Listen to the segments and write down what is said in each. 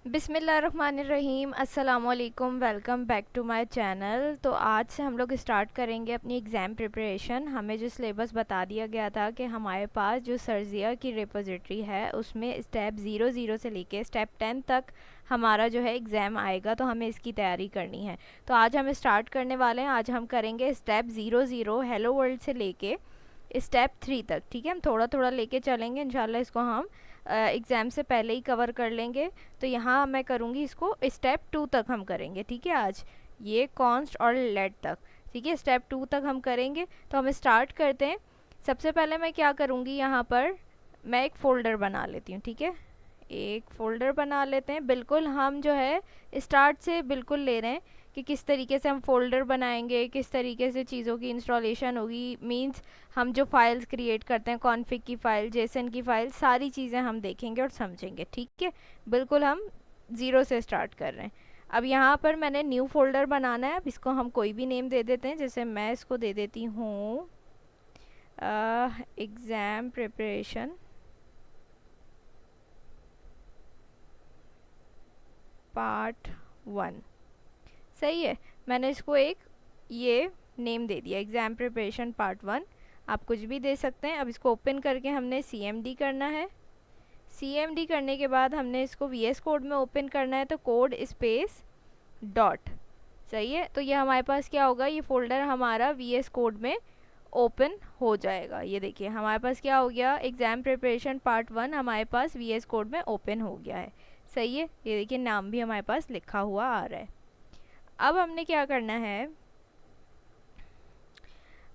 बिस्मिल्लाहिर्रहमानिर्रहीम, अस्सलामुअलैकुम। Welcome back to my channel. तो आज से हम लोग स्टार्ट करेंगे अपनी एग्ज़ाम प्रिपरेशन। हमें जो सिलेबस बता दिया गया था कि हमारे पास जो सर्जिया की रिपोजिटरी है उसमें स्टेप 00 से लेके स्टेप 10 तक हमारा जो है एग्ज़ाम आएगा, तो हमें इसकी तैयारी करनी है। तो आज हम स्टार्ट करने वाले हैं। आज हम करेंगे स्टेप 00 हेलो वर्ल्ड से लेके स्टेप 3 तक। ठीक है, हम थोड़ा थोड़ा लेके चलेंगे, इंशाल्लाह इसको हम एग्ज़ाम से पहले ही कवर कर लेंगे। तो यहाँ मैं करूँगी इसको स्टेप 2 तक हम करेंगे। ठीक है, आज ये कॉन्स्ट और लेट तक। ठीक है, स्टेप 2 तक हम करेंगे। तो हम स्टार्ट करते हैं। सबसे पहले मैं क्या करूँगी, यहाँ पर मैं एक फ़ोल्डर बना लेती हूँ। ठीक है, एक फ़ोल्डर बना लेते हैं। बिल्कुल हम जो है स्टार्ट से बिल्कुल ले रहे हैं कि किस तरीके से हम फ़ोल्डर बनाएंगे, किस तरीके से चीज़ों की इंस्टॉलेशन होगी। मींस हम जो फाइल्स क्रिएट करते हैं, कॉन्फ़िग की फ़ाइल, जेसन की फ़ाइल, सारी चीज़ें हम देखेंगे और समझेंगे। ठीक है, बिल्कुल हम ज़ीरो से स्टार्ट कर रहे हैं। अब यहाँ पर मैंने न्यू फ़ोल्डर बनाना है। अब इसको हम कोई भी नेम दे देते हैं। जैसे मैं इसको दे देती हूँ एग्ज़ाम प्रिपरेशन पार्ट 1। सही है, मैंने इसको एक ये नेम दे दिया, एग्ज़ाम प्रिपरेशन पार्ट 1। आप कुछ भी दे सकते हैं। अब इसको ओपन करके हमने CMD करना है। CMD करने के बाद हमने इसको VS कोड में ओपन करना है, तो कोड स्पेस डॉट। सही है, तो ये हमारे पास क्या होगा, ये फ़ोल्डर हमारा VS कोड में ओपन हो जाएगा। ये देखिए हमारे पास क्या हो गया, एग्ज़ाम प्रिपरेशन पार्ट 1 हमारे पास VS कोड में ओपन हो गया है। सही है, ये देखिए नाम भी हमारे पास लिखा हुआ आ रहा है। अब हमने क्या करना है,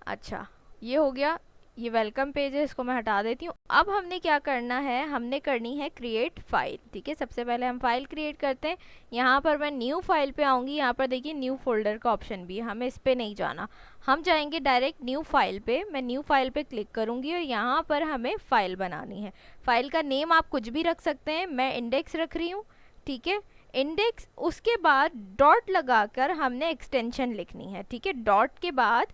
अच्छा ये हो गया, ये वेलकम पेज है, इसको मैं हटा देती हूँ। अब हमने क्या करना है, हमने करनी है क्रिएट फाइल। ठीक है, सबसे पहले हम फाइल क्रिएट करते हैं। यहाँ पर मैं न्यू फाइल पे आऊँगी। यहाँ पर देखिए न्यू फोल्डर का ऑप्शन भी है, हमें इस पर नहीं जाना, हम जाएंगे डायरेक्ट न्यू फाइल पे। मैं न्यू फाइल पे क्लिक करूँगी और यहाँ पर हमें फ़ाइल बनानी है। फ़ाइल का नेम आप कुछ भी रख सकते हैं, मैं इंडेक्स रख रही हूँ। ठीक है, इंडेक्स, उसके बाद डॉट लगाकर हमने एक्सटेंशन लिखनी है। ठीक है, डॉट के बाद,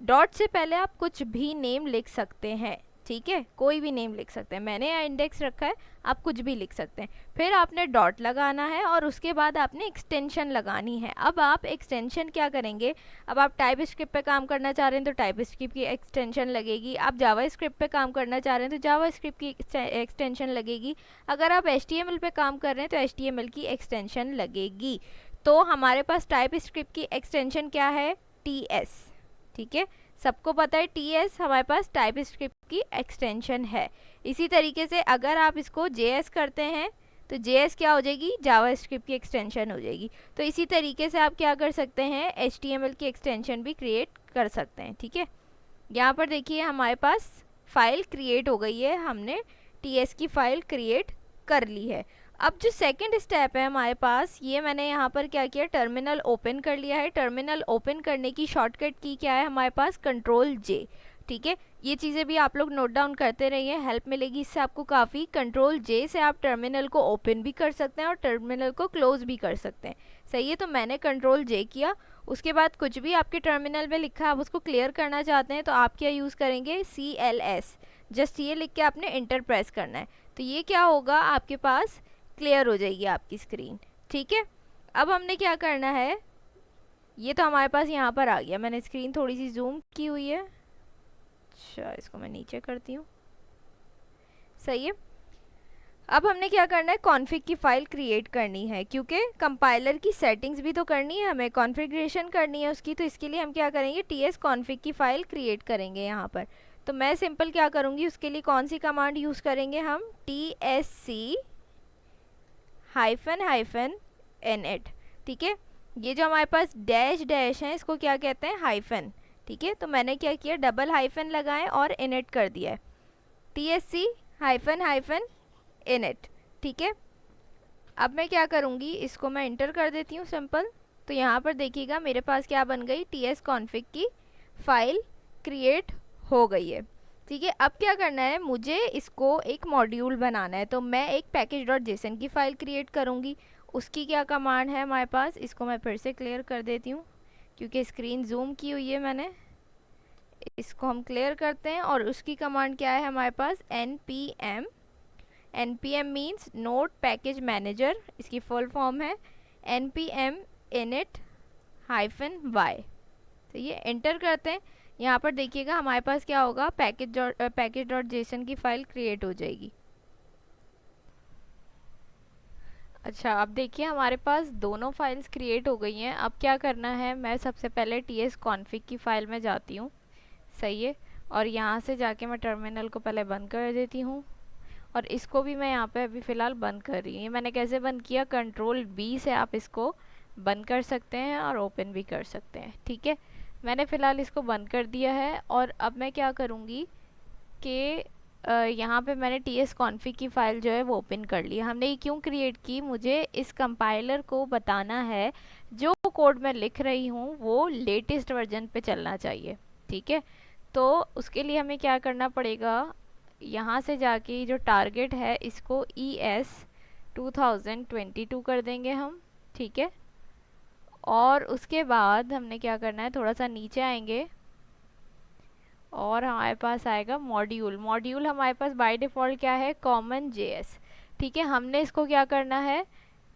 डॉट से पहले आप कुछ भी नेम लिख सकते हैं। ठीक है, कोई भी नेम लिख सकते हैं। मैंने यहाँ इंडेक्स रखा है, आप कुछ भी लिख सकते हैं। फिर आपने डॉट लगाना है और उसके बाद आपने एक्सटेंशन लगानी है। अब आप एक्सटेंशन क्या करेंगे, अब आप टाइप स्क्रिप्ट पे काम करना चाह रहे हैं तो टाइप स्क्रिप्ट की एक्सटेंशन लगेगी। आप जावा स्क्रिप्ट पे काम करना चाह रहे हैं तो जावा स्क्रिप्ट की एक्सटेंशन लगेगी। अगर आप HTML पे काम कर रहे हैं तो HTML की एक्सटेंशन लगेगी। तो हमारे पास टाइप स्क्रिप्ट की एक्सटेंशन क्या है, TS। ठीक है, सबको पता है TS हमारे पास टाइप स्क्रिप्ट की एक्सटेंशन है। इसी तरीके से अगर आप इसको JS करते हैं तो JS क्या हो जाएगी, जावा स्क्रिप्ट की एक्सटेंशन हो जाएगी। तो इसी तरीके से आप क्या कर सकते हैं, HTML की एक्सटेंशन भी क्रिएट कर सकते हैं। ठीक है, यहाँ पर देखिए हमारे पास फाइल क्रिएट हो गई है, हमने TS की फाइल क्रिएट कर ली है। अब जो सेकंड स्टेप है हमारे पास, ये मैंने यहाँ पर क्या किया, टर्मिनल ओपन कर लिया है। टर्मिनल ओपन करने की शॉर्टकट की क्या है हमारे पास, कंट्रोल J। ठीक है, ये चीज़ें भी आप लोग नोट डाउन करते रहिए, हेल्प मिलेगी इससे आपको काफ़ी। कंट्रोल J से आप टर्मिनल को ओपन भी कर सकते हैं और टर्मिनल को क्लोज भी कर सकते हैं। सही है, तो मैंने कंट्रोल J किया। उसके बाद कुछ भी आपके टर्मिनल में लिखा है आप उसको क्लियर करना चाहते हैं तो आप क्या यूज़ करेंगे, CLS। जस्ट ये लिख के आपने इंटर प्रेस करना है, तो ये क्या होगा, आपके पास क्लियर हो जाएगी आपकी स्क्रीन। ठीक है, अब हमने क्या करना है, ये तो हमारे पास यहाँ पर आ गया। मैंने स्क्रीन थोड़ी सी जूम की हुई है, अच्छा इसको मैं नीचे करती हूँ। सही है, अब हमने क्या करना है, कॉन्फ़िग की फ़ाइल क्रिएट करनी है, क्योंकि कंपाइलर की सेटिंग्स भी तो करनी है, हमें कॉन्फ़िगरेशन करनी है उसकी। तो इसके लिए हम क्या करेंगे, TS कॉन्फ़िग की फ़ाइल क्रिएट करेंगे यहाँ पर। तो मैं सिंपल क्या करूँगी, उसके लिए कौन सी कमांड यूज़ करेंगे हम, TSC हाइफन init। ठीक है, ये जो हमारे पास डैश डैश है इसको क्या कहते हैं, हाइफन। ठीक है, तो मैंने क्या किया, डबल हाइफन लगाए और इनिट कर दिया है, TSC हाइफन init। ठीक है, अब मैं क्या करूँगी, इसको मैं इंटर कर देती हूँ सिंपल। तो यहाँ पर देखिएगा मेरे पास क्या बन गई, TS कॉन्फ़िग की फ़ाइल क्रिएट हो गई है। ठीक है, अब क्या करना है, मुझे इसको एक मॉड्यूल बनाना है। तो मैं एक पैकेज डॉट जेसन की फ़ाइल क्रिएट करूँगी। उसकी क्या कमांड है हमारे पास, इसको मैं फिर से क्लियर कर देती हूँ क्योंकि स्क्रीन जूम की हुई है मैंने। इसको हम क्लियर करते हैं और उसकी कमांड क्या है हमारे पास, npm npm means node package manager, इसकी फुल फॉर्म है npm init -y। तो ये एंटर करते हैं। यहाँ पर देखिएगा हमारे पास क्या होगा, पैकेज डॉट जेसन की फाइल क्रिएट हो जाएगी। अच्छा, अब देखिए हमारे पास दोनों फाइल्स क्रिएट हो गई हैं। अब क्या करना है, मैं सबसे पहले tsconfig की फ़ाइल में जाती हूँ, सही है, और यहाँ से जाके मैं टर्मिनल को पहले बंद कर देती हूँ, और इसको भी मैं यहाँ पे अभी फ़िलहाल बंद कर रही हूँ। ये मैंने कैसे बंद किया, Ctrl+B से आप इसको बंद कर सकते हैं और ओपन भी कर सकते हैं, ठीक है। मैंने फ़िलहाल इसको बंद कर दिया है, और अब मैं क्या करूँगी कि यहाँ पे मैंने tsconfig की फ़ाइल जो है वो ओपन कर ली। हमने ये क्यों क्रिएट की, मुझे इस कंपाइलर को बताना है जो कोड मैं लिख रही हूँ वो लेटेस्ट वर्जन पे चलना चाहिए, ठीक है। तो उसके लिए हमें क्या करना पड़ेगा, यहाँ से जाके जो टारगेट है इसको ES 2022 कर देंगे हम, ठीक है। और उसके बाद हमने क्या करना है, थोड़ा सा नीचे आएंगे और हमारे पास आएगा मॉड्यूल। मॉड्यूल हमारे पास बाय डिफ़ॉल्ट क्या है, कॉमन JS, ठीक है। हमने इसको क्या करना है,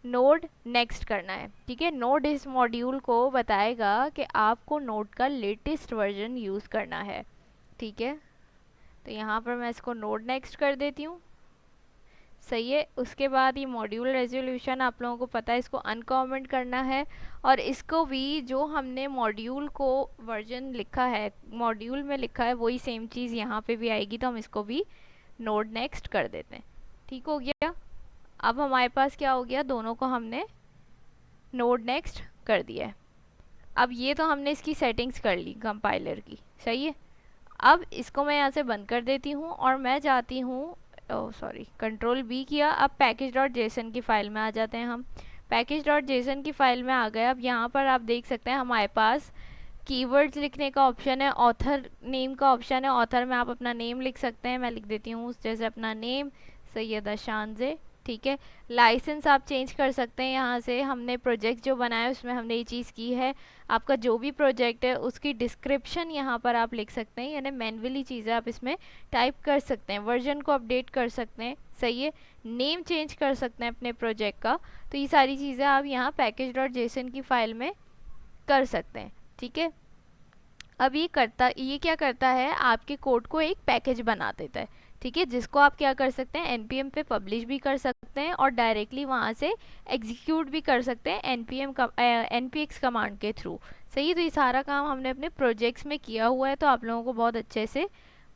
नोड नेक्स्ट करना है, ठीक है। नोड इस मॉड्यूल को बताएगा कि आपको नोड का लेटेस्ट वर्जन यूज़ करना है, ठीक है। तो यहाँ पर मैं इसको नोड नेक्स्ट कर देती हूँ, सही है। उसके बाद ये मॉड्यूल रेजोल्यूशन आप लोगों को पता है, इसको अनकमेंट करना है, और इसको भी जो हमने मॉड्यूल को वर्जन लिखा है, मॉड्यूल में लिखा है, वही सेम चीज़ यहाँ पे भी आएगी, तो हम इसको भी नोड नेक्स्ट कर देते हैं, ठीक हो गया। अब हमारे पास क्या हो गया, दोनों को हमने नोड नेक्स्ट कर दिया है। अब ये तो हमने इसकी सेटिंग्स कर ली कंपाइलर की, सही है। अब इसको मैं यहाँ से बंद कर देती हूँ और मैं जाती हूँ, सॉरी, Ctrl+B किया। अब पैकेज डॉट जेसन की फ़ाइल में आ जाते हैं हम। पैकेज डॉट जेसन की फ़ाइल में आ गए। अब यहाँ पर आप देख सकते हैं हमारे पास कीवर्ड्स लिखने का ऑप्शन है, ऑथर नेम का ऑप्शन है। ऑथर में आप अपना नेम लिख सकते हैं, मैं लिख देती हूँ जैसे अपना नेम सैयदा शानजे, ठीक है। लाइसेंस आप चेंज कर सकते हैं यहाँ से। हमने प्रोजेक्ट जो बनाया उसमें हमने ये चीज़ की है। आपका जो भी प्रोजेक्ट है उसकी डिस्क्रिप्शन यहाँ पर आप लिख सकते हैं, यानी मैन्युअली चीज़ें आप इसमें टाइप कर सकते हैं। वर्जन को अपडेट कर सकते हैं, सही है। नेम चेंज कर सकते हैं अपने प्रोजेक्ट का। तो ये सारी चीज़ें आप यहाँ पैकेज डॉट जेसन की फ़ाइल में कर सकते हैं, ठीक है। अब ये क्या करता है, आपके कोड को एक पैकेज बना देता है, ठीक है, जिसको आप क्या कर सकते हैं, npm पे पब्लिश भी कर सकते हैं और डायरेक्टली वहाँ से एग्जीक्यूट भी कर सकते हैं npx कमांड के थ्रू, सही है। तो ये सारा काम हमने अपने प्रोजेक्ट्स में किया हुआ है, तो आप लोगों को बहुत अच्छे से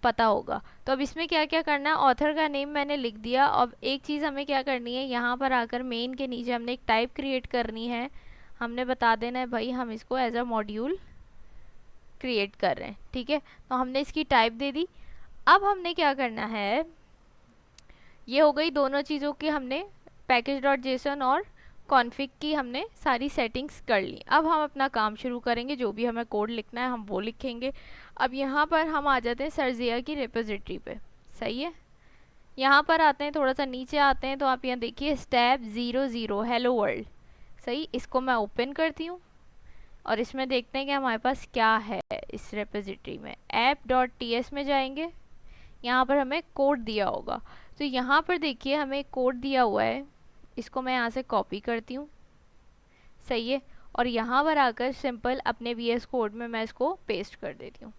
पता होगा। तो अब इसमें क्या क्या करना है, ऑथर का नेम मैंने लिख दिया। अब एक चीज़ हमें क्या करनी है, यहाँ पर आकर मेन के नीचे हमने एक टाइप क्रिएट करनी है। हमने बता देना है भाई हम इसको एज अ मॉड्यूल क्रिएट कर रहे हैं, ठीक है। तो हमने इसकी टाइप दे दी। अब हमने क्या करना है, ये हो गई दोनों चीज़ों की, हमने पैकेज डॉट जेसन और कॉन्फ़िग की हमने सारी सेटिंग्स कर ली। अब हम अपना काम शुरू करेंगे, जो भी हमें कोड लिखना है हम वो लिखेंगे। अब यहाँ पर हम आ जाते हैं सर्जिया की रिपोजिटरी पे, सही है। यहाँ पर आते हैं, थोड़ा सा नीचे आते हैं, तो आप यहाँ देखिए step 00 हेलो वर्ल्ड, सही। इसको मैं ओपन करती हूँ और इसमें देखते हैं कि हमारे पास क्या है। इस रेपोजिटरी में app.ts में जाएंगे, यहाँ पर हमें कोड दिया होगा। तो यहाँ पर देखिए हमें कोड दिया हुआ है, इसको मैं यहाँ से कॉपी करती हूँ, सही है। और यहाँ पर आकर सिंपल अपने VS कोड में मैं इसको पेस्ट कर देती हूँ।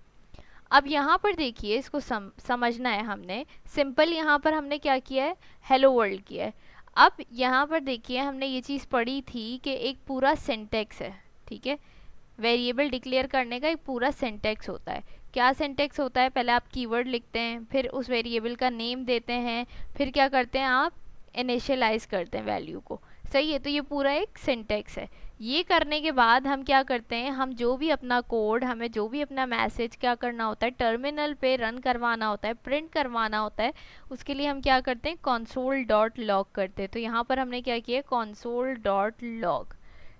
अब यहाँ पर देखिए इसको समझना है हमने। सिंपल यहाँ पर हमने क्या किया है, हेलो वर्ल्ड किया है। अब यहाँ पर देखिए हमने ये चीज़ पढ़ी थी कि एक पूरा सिंटेक्स है, ठीक है। वेरिएबल डिक्लेयर करने का एक पूरा सिंटेक्स होता है। क्या सिंटेक्स होता है, पहले आप कीवर्ड लिखते हैं, फिर उस वेरिएबल का नेम देते हैं, फिर क्या करते हैं आप इनिशियलाइज करते हैं वैल्यू को, सही है। तो ये पूरा एक सिंटेक्स है। ये करने के बाद हम क्या करते हैं, हम जो भी अपना कोड, हमें जो भी अपना मैसेज क्या करना होता है, टर्मिनल पे रन करवाना होता है, प्रिंट करवाना होता है, उसके लिए हम क्या करते हैं, console.log करते हैं। तो यहाँ पर हमने क्या किया, console.log,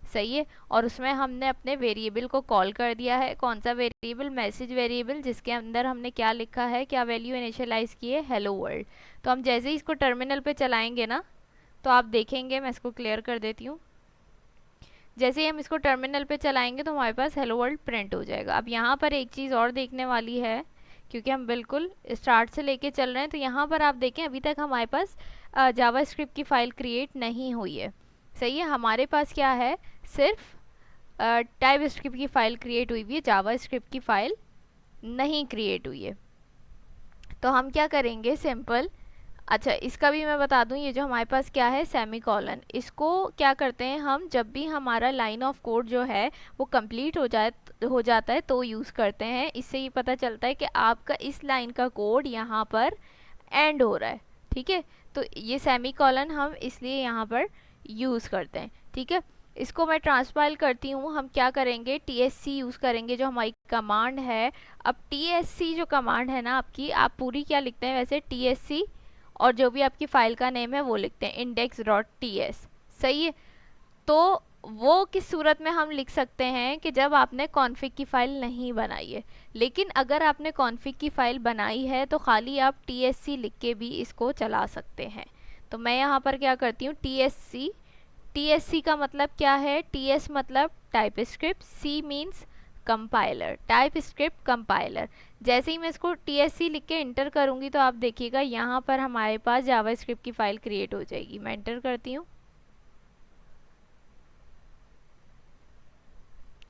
सही है। और उसमें हमने अपने वेरिएबल को कॉल कर दिया है। कौन सा वेरिएबल, मैसेज वेरिएबल, जिसके अंदर हमने क्या लिखा है, क्या वैल्यू इनिशियलाइज की है, हेलो वर्ल्ड। तो हम जैसे ही इसको टर्मिनल पे चलाएंगे ना, तो आप देखेंगे, मैं इसको क्लियर कर देती हूँ, जैसे ही हम इसको टर्मिनल पे चलाएंगे तो हमारे पास हेलो वर्ल्ड प्रिंट हो जाएगा। अब यहाँ पर एक चीज़ और देखने वाली है, क्योंकि हम बिल्कुल स्टार्ट से लेके चल रहे हैं, तो यहाँ पर आप देखें अभी तक हमारे पास जावास्क्रिप्ट की फ़ाइल क्रिएट नहीं हुई है। सही है, हमारे पास क्या है, सिर्फ टाइपस्क्रिप्ट की फ़ाइल क्रिएट हुई है, जावास्क्रिप्ट की फ़ाइल नहीं क्रिएट हुई है। तो हम क्या करेंगे, सिंपल, अच्छा इसका भी मैं बता दूं, ये जो हमारे पास क्या है, सेमी कॉलन, इसको क्या करते हैं हम, जब भी हमारा लाइन ऑफ कोड जो है वो कंप्लीट हो जाता है तो यूज़ करते हैं। इससे ये पता चलता है कि आपका इस लाइन का कोड यहाँ पर एंड हो रहा है। ठीक है, तो ये सेमी कॉलन हम इसलिए यहाँ पर यूज़ करते हैं। ठीक है, इसको मैं ट्रांसपाइल करती हूँ। हम क्या करेंगे, TSC यूज़ करेंगे जो हमारी कमांड है। अब TSC जो कमांड है ना आपकी, आप पूरी क्या लिखते हैं वैसे, TSC और जो भी आपकी फ़ाइल का नेम है वो लिखते हैं index.ts। सही है, तो वो किस सूरत में हम लिख सकते हैं कि जब आपने कॉन्फ़िग की फ़ाइल नहीं बनाई है। लेकिन अगर आपने कॉन्फ़िग की फ़ाइल बनाई है तो खाली आप TSC लिख के भी इसको चला सकते हैं। तो मैं यहाँ पर क्या करती हूँ, TSC, TSC का मतलब क्या है, TS मतलब TypeScript, C means compiler, TypeScript compiler. जैसे ही मैं इसको TSC लिख के इंटर करूँगी तो आप देखिएगा यहाँ पर हमारे पास जावास्क्रिप्ट की फ़ाइल क्रिएट हो जाएगी। मैं इंटर करती हूँ,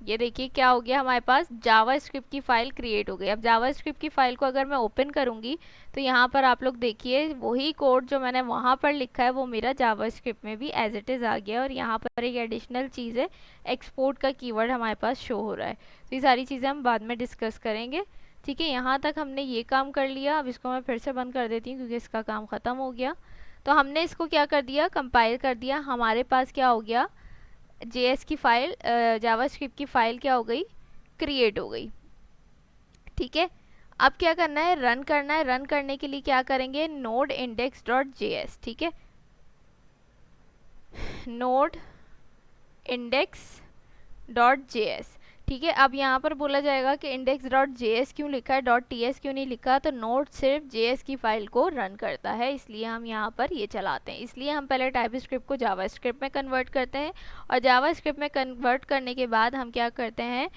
ये देखिए क्या हो गया, हमारे पास जावास्क्रिप्ट की फ़ाइल क्रिएट हो गई। अब जावास्क्रिप्ट की फ़ाइल को अगर मैं ओपन करूँगी तो यहाँ पर आप लोग देखिए वही कोड जो मैंने वहाँ पर लिखा है वो मेरा जावास्क्रिप्ट में भी एज इट इज़ आ गया। और यहाँ पर एक एडिशनल चीज़ है, एक्सपोर्ट का कीवर्ड हमारे पास शो हो रहा है। तो ये सारी चीज़ें हम बाद में डिस्कस करेंगे। ठीक है, यहाँ तक हमने ये काम कर लिया। अब इसको मैं फिर से बंद कर देती हूँ क्योंकि इसका काम ख़त्म हो गया। तो हमने इसको क्या कर दिया, कंपाइल कर दिया। हमारे पास क्या हो गया, JS की फ़ाइल, जावास्क्रिप्ट की फ़ाइल क्या हो गई, क्रिएट हो गई। ठीक है, अब क्या करना है, रन करना है। रन करने के लिए क्या करेंगे, node index.js। ठीक है, node index.js। ठीक है, अब यहाँ पर बोला जाएगा कि index.js क्यों लिखा है, .ts क्यों नहीं लिखा। तो नोड सिर्फ JS की फ़ाइल को रन करता है, इसलिए हम यहाँ पर ये चलाते हैं। इसलिए हम पहले टाइपस्क्रिप्ट को जावास्क्रिप्ट में कन्वर्ट करते हैं और जावास्क्रिप्ट में कन्वर्ट करने के बाद हम क्या करते हैं,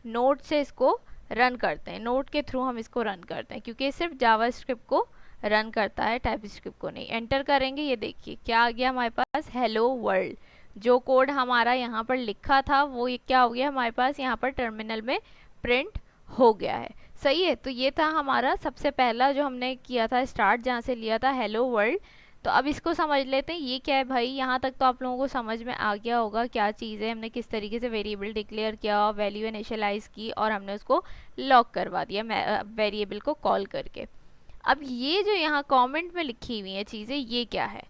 नोड से इसको रन करते हैं। नोड के थ्रू हम इसको रन करते हैं क्योंकि सिर्फ जावास्क्रिप्ट को रन करता है, टाइपस्क्रिप्ट को नहीं। एंटर करेंगे, ये देखिए क्या आ गया हमारे पास, हेलो वर्ल्ड। जो कोड हमारा यहाँ पर लिखा था वो ये क्या हो गया हमारे पास यहाँ पर टर्मिनल में प्रिंट हो गया है। सही है, तो ये था हमारा सबसे पहला जो हमने किया था स्टार्ट, जहाँ से लिया था हेलो वर्ल्ड। तो अब इसको समझ लेते हैं ये क्या है भाई। यहाँ तक तो आप लोगों को समझ में आ गया होगा क्या चीज़ है, हमने किस तरीके से वेरिएबल डिक्लेयर किया, वैल्यू इनिशियलाइज की और हमने उसको लॉक करवा दिया वेरिएबल को कॉल करके। अब ये जो यहाँ कमेंट में लिखी हुई है चीज़ें, ये क्या है,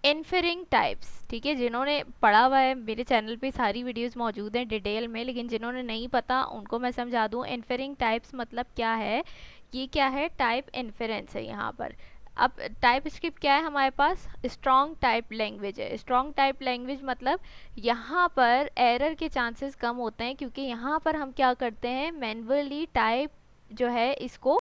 इन्फेरिंग टाइप्स। ठीक है, जिन्होंने पढ़ा हुआ है, मेरे चैनल पे सारी वीडियोस मौजूद हैं डिटेल में, लेकिन जिन्होंने नहीं पता उनको मैं समझा दूं। इन्फेरिंग टाइप्स मतलब क्या है, ये क्या है, टाइप इन्फेरेंस है यहाँ पर। अब टाइप स्क्रिप्ट क्या है हमारे पास, स्ट्रॉन्ग टाइप लैंग्वेज है। स्ट्रॉन्ग टाइप लैंग्वेज मतलब यहाँ पर एरर के चांसेस कम होते हैं क्योंकि यहाँ पर हम क्या करते हैं, मैन्युअली टाइप जो है इसको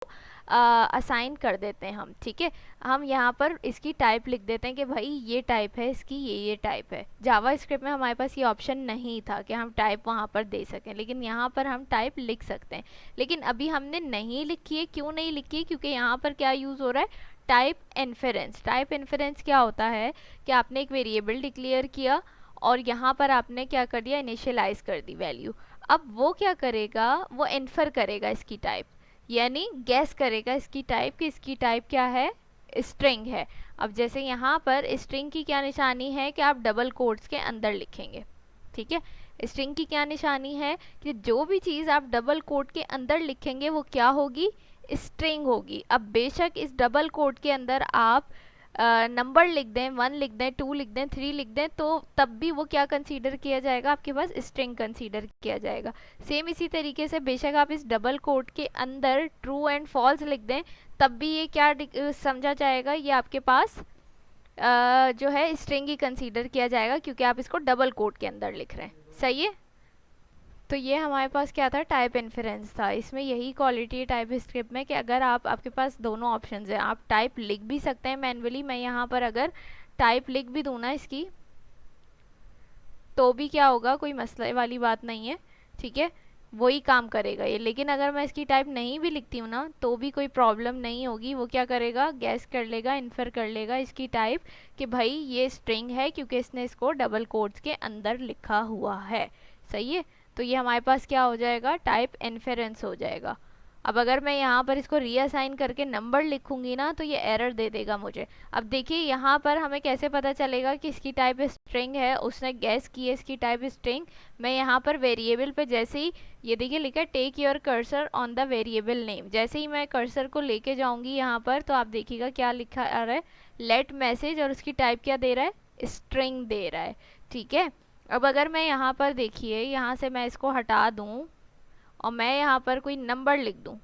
असाइन कर देते हैं हम। ठीक है, हम यहाँ पर इसकी टाइप लिख देते हैं कि भाई ये टाइप है इसकी, ये टाइप है। जावा स्क्रिप्ट में हमारे पास ये ऑप्शन नहीं था कि हम टाइप वहाँ पर दे सकें, लेकिन यहाँ पर हम टाइप लिख सकते हैं। लेकिन अभी हमने नहीं लिखी है, क्यों नहीं लिखी है, क्योंकि यहाँ पर क्या यूज़ हो रहा है, टाइप इन्फेरेंस। टाइप इन्फेरेंस क्या होता है कि आपने एक वेरिएबल डिक्लेयर किया और यहाँ पर आपने क्या कर दिया, इनिशियलाइज कर दी वैल्यू। अब वो क्या करेगा, वो इन्फर करेगा इसकी टाइप, यानी गैस करेगा इसकी टाइप कि इसकी टाइप क्या है, स्ट्रिंग है। अब जैसे यहाँ पर स्ट्रिंग की क्या निशानी है कि आप डबल कोट्स के अंदर लिखेंगे। ठीक है, स्ट्रिंग की क्या निशानी है कि जो भी चीज़ आप डबल कोट के अंदर लिखेंगे वो क्या होगी, स्ट्रिंग होगी। अब बेशक इस डबल कोट के अंदर आप नंबर लिख दें, 1 लिख दें, 2 लिख दें, 3 लिख दें, तो तब भी वो क्या कंसीडर किया जाएगा, आपके पास स्ट्रिंग कंसीडर किया जाएगा। सेम इसी तरीके से बेशक आप इस डबल कोट के अंदर ट्रू एंड फॉल्स लिख दें, तब भी ये क्या समझा जाएगा, ये आपके पास जो है स्ट्रिंग ही कंसीडर किया जाएगा क्योंकि आप इसको डबल कोट के अंदर लिख रहे हैं। सही है, तो ये हमारे पास क्या था, टाइप इन्फेरेंस था। इसमें यही क्वालिटी है टाइप स्क्रिप्ट में कि अगर आपके पास दोनों ऑप्शंस हैं, आप टाइप लिख भी सकते हैं मैन्युअली। मैं यहाँ पर अगर टाइप लिख भी दूँ ना इसकी, तो भी क्या होगा, कोई मसले वाली बात नहीं है। ठीक है, वही काम करेगा ये। लेकिन अगर मैं इसकी टाइप नहीं भी लिखती हूँ ना तो भी कोई प्रॉब्लम नहीं होगी। वो क्या करेगा, गैस कर लेगा, इन्फर कर लेगा इसकी टाइप कि भाई ये स्ट्रिंग है, क्योंकि इसने इसको डबल कोट्स के अंदर लिखा हुआ है। सही है, तो ये हमारे पास क्या हो जाएगा, टाइप इन्फेरेंस हो जाएगा। अब अगर मैं यहाँ पर इसको रीअसाइन करके नंबर लिखूंगी ना तो ये एरर दे देगा मुझे। अब देखिए यहाँ पर हमें कैसे पता चलेगा कि इसकी टाइप स्ट्रिंग है, उसने गैस की है इसकी टाइप स्ट्रिंग। मैं यहाँ पर वेरिएबल पे जैसे ही ये देखिए लिखा है take your cursor on the variable name, जैसे ही मैं कर्सर को लेके जाऊंगी यहाँ पर तो आप देखिएगा क्या लिखा आ रहा है, लेट मैसेज, और उसकी टाइप क्या दे रहा है, स्ट्रिंग दे रहा है। ठीक है, अब अगर मैं यहाँ पर देखिए यहाँ से मैं इसको हटा दूँ और मैं यहाँ पर कोई नंबर लिख दूँ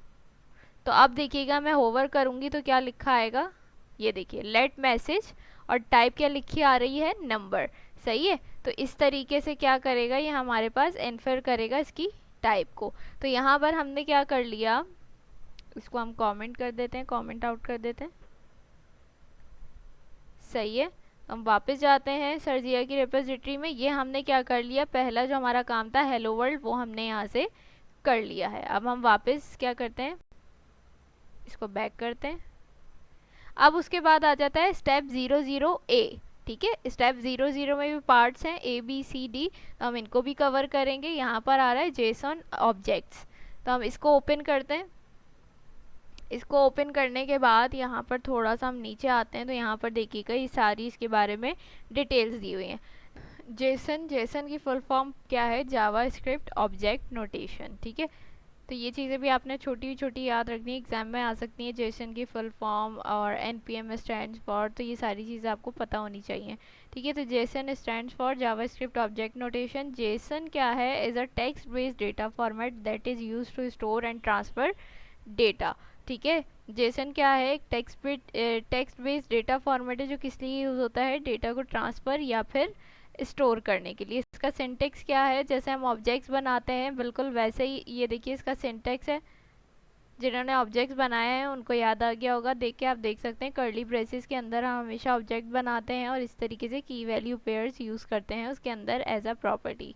तो अब देखिएगा मैं होवर करूँगी तो क्या लिखा आएगा, ये देखिए लेट मैसेज, और टाइप क्या लिखी आ रही है, नंबर। सही है, तो इस तरीके से क्या करेगा ये हमारे पास इन्फर करेगा इसकी टाइप को। तो यहाँ पर हमने क्या कर लिया, इसको हम कमेंट कर देते हैं, कमेंट आउट कर देते हैं। सही है, हम वापस जाते हैं सर्जिया की रिपोजिटरी में। ये हमने क्या कर लिया, पहला जो हमारा काम था हेलो वर्ल्ड वो हमने यहाँ से कर लिया है। अब हम वापस क्या करते हैं, इसको बैक करते हैं। अब उसके बाद आ जाता है स्टेप 00A। ठीक है, स्टेप 00 में भी पार्ट्स हैं ABCD, तो हम इनको भी कवर करेंगे। यहाँ पर आ रहा है जेसन ऑब्जेक्ट्स, तो हम इसको ओपन करते हैं। इसको ओपन करने के बाद यहाँ पर थोड़ा सा हम नीचे आते हैं तो यहाँ पर देखिएगा ये सारी इसके बारे में डिटेल्स दी हुई हैं। जेसन, जेसन की फुल फॉर्म क्या है, जावा स्क्रिप्ट ऑब्जेक्ट नोटेशन। ठीक है, तो ये चीज़ें भी आपने छोटी छोटी याद रखनी है, एग्जाम में आ सकती हैं। जेसन की फुल फॉर्म और NPM स्टैंड्स फॉर, तो ये सारी चीज़ें आपको पता होनी चाहिए। ठीक है, तो JSON stands for JavaScript object notation. JSON क्या है, is a text based data format that is use to store and transfer data. ठीक है, जेसन क्या है, एक टेक्स्ट बेस्ड डेटा फॉर्मेट है जो किस लिए यूज़ होता है, डेटा को ट्रांसफ़र या फिर स्टोर करने के लिए। इसका सिंटेक्स क्या है, जैसे हम ऑब्जेक्ट्स बनाते हैं बिल्कुल वैसे ही ये देखिए इसका सिंटेक्स है। जिन्होंने ऑब्जेक्ट्स बनाए हैं उनको याद आ गया होगा, देख के आप देख सकते हैं कर्ली ब्रेसेस के अंदर हम हमेशा ऑब्जेक्ट बनाते हैं और इस तरीके से की वैल्यू पेयर्स यूज़ करते हैं उसके अंदर as a property.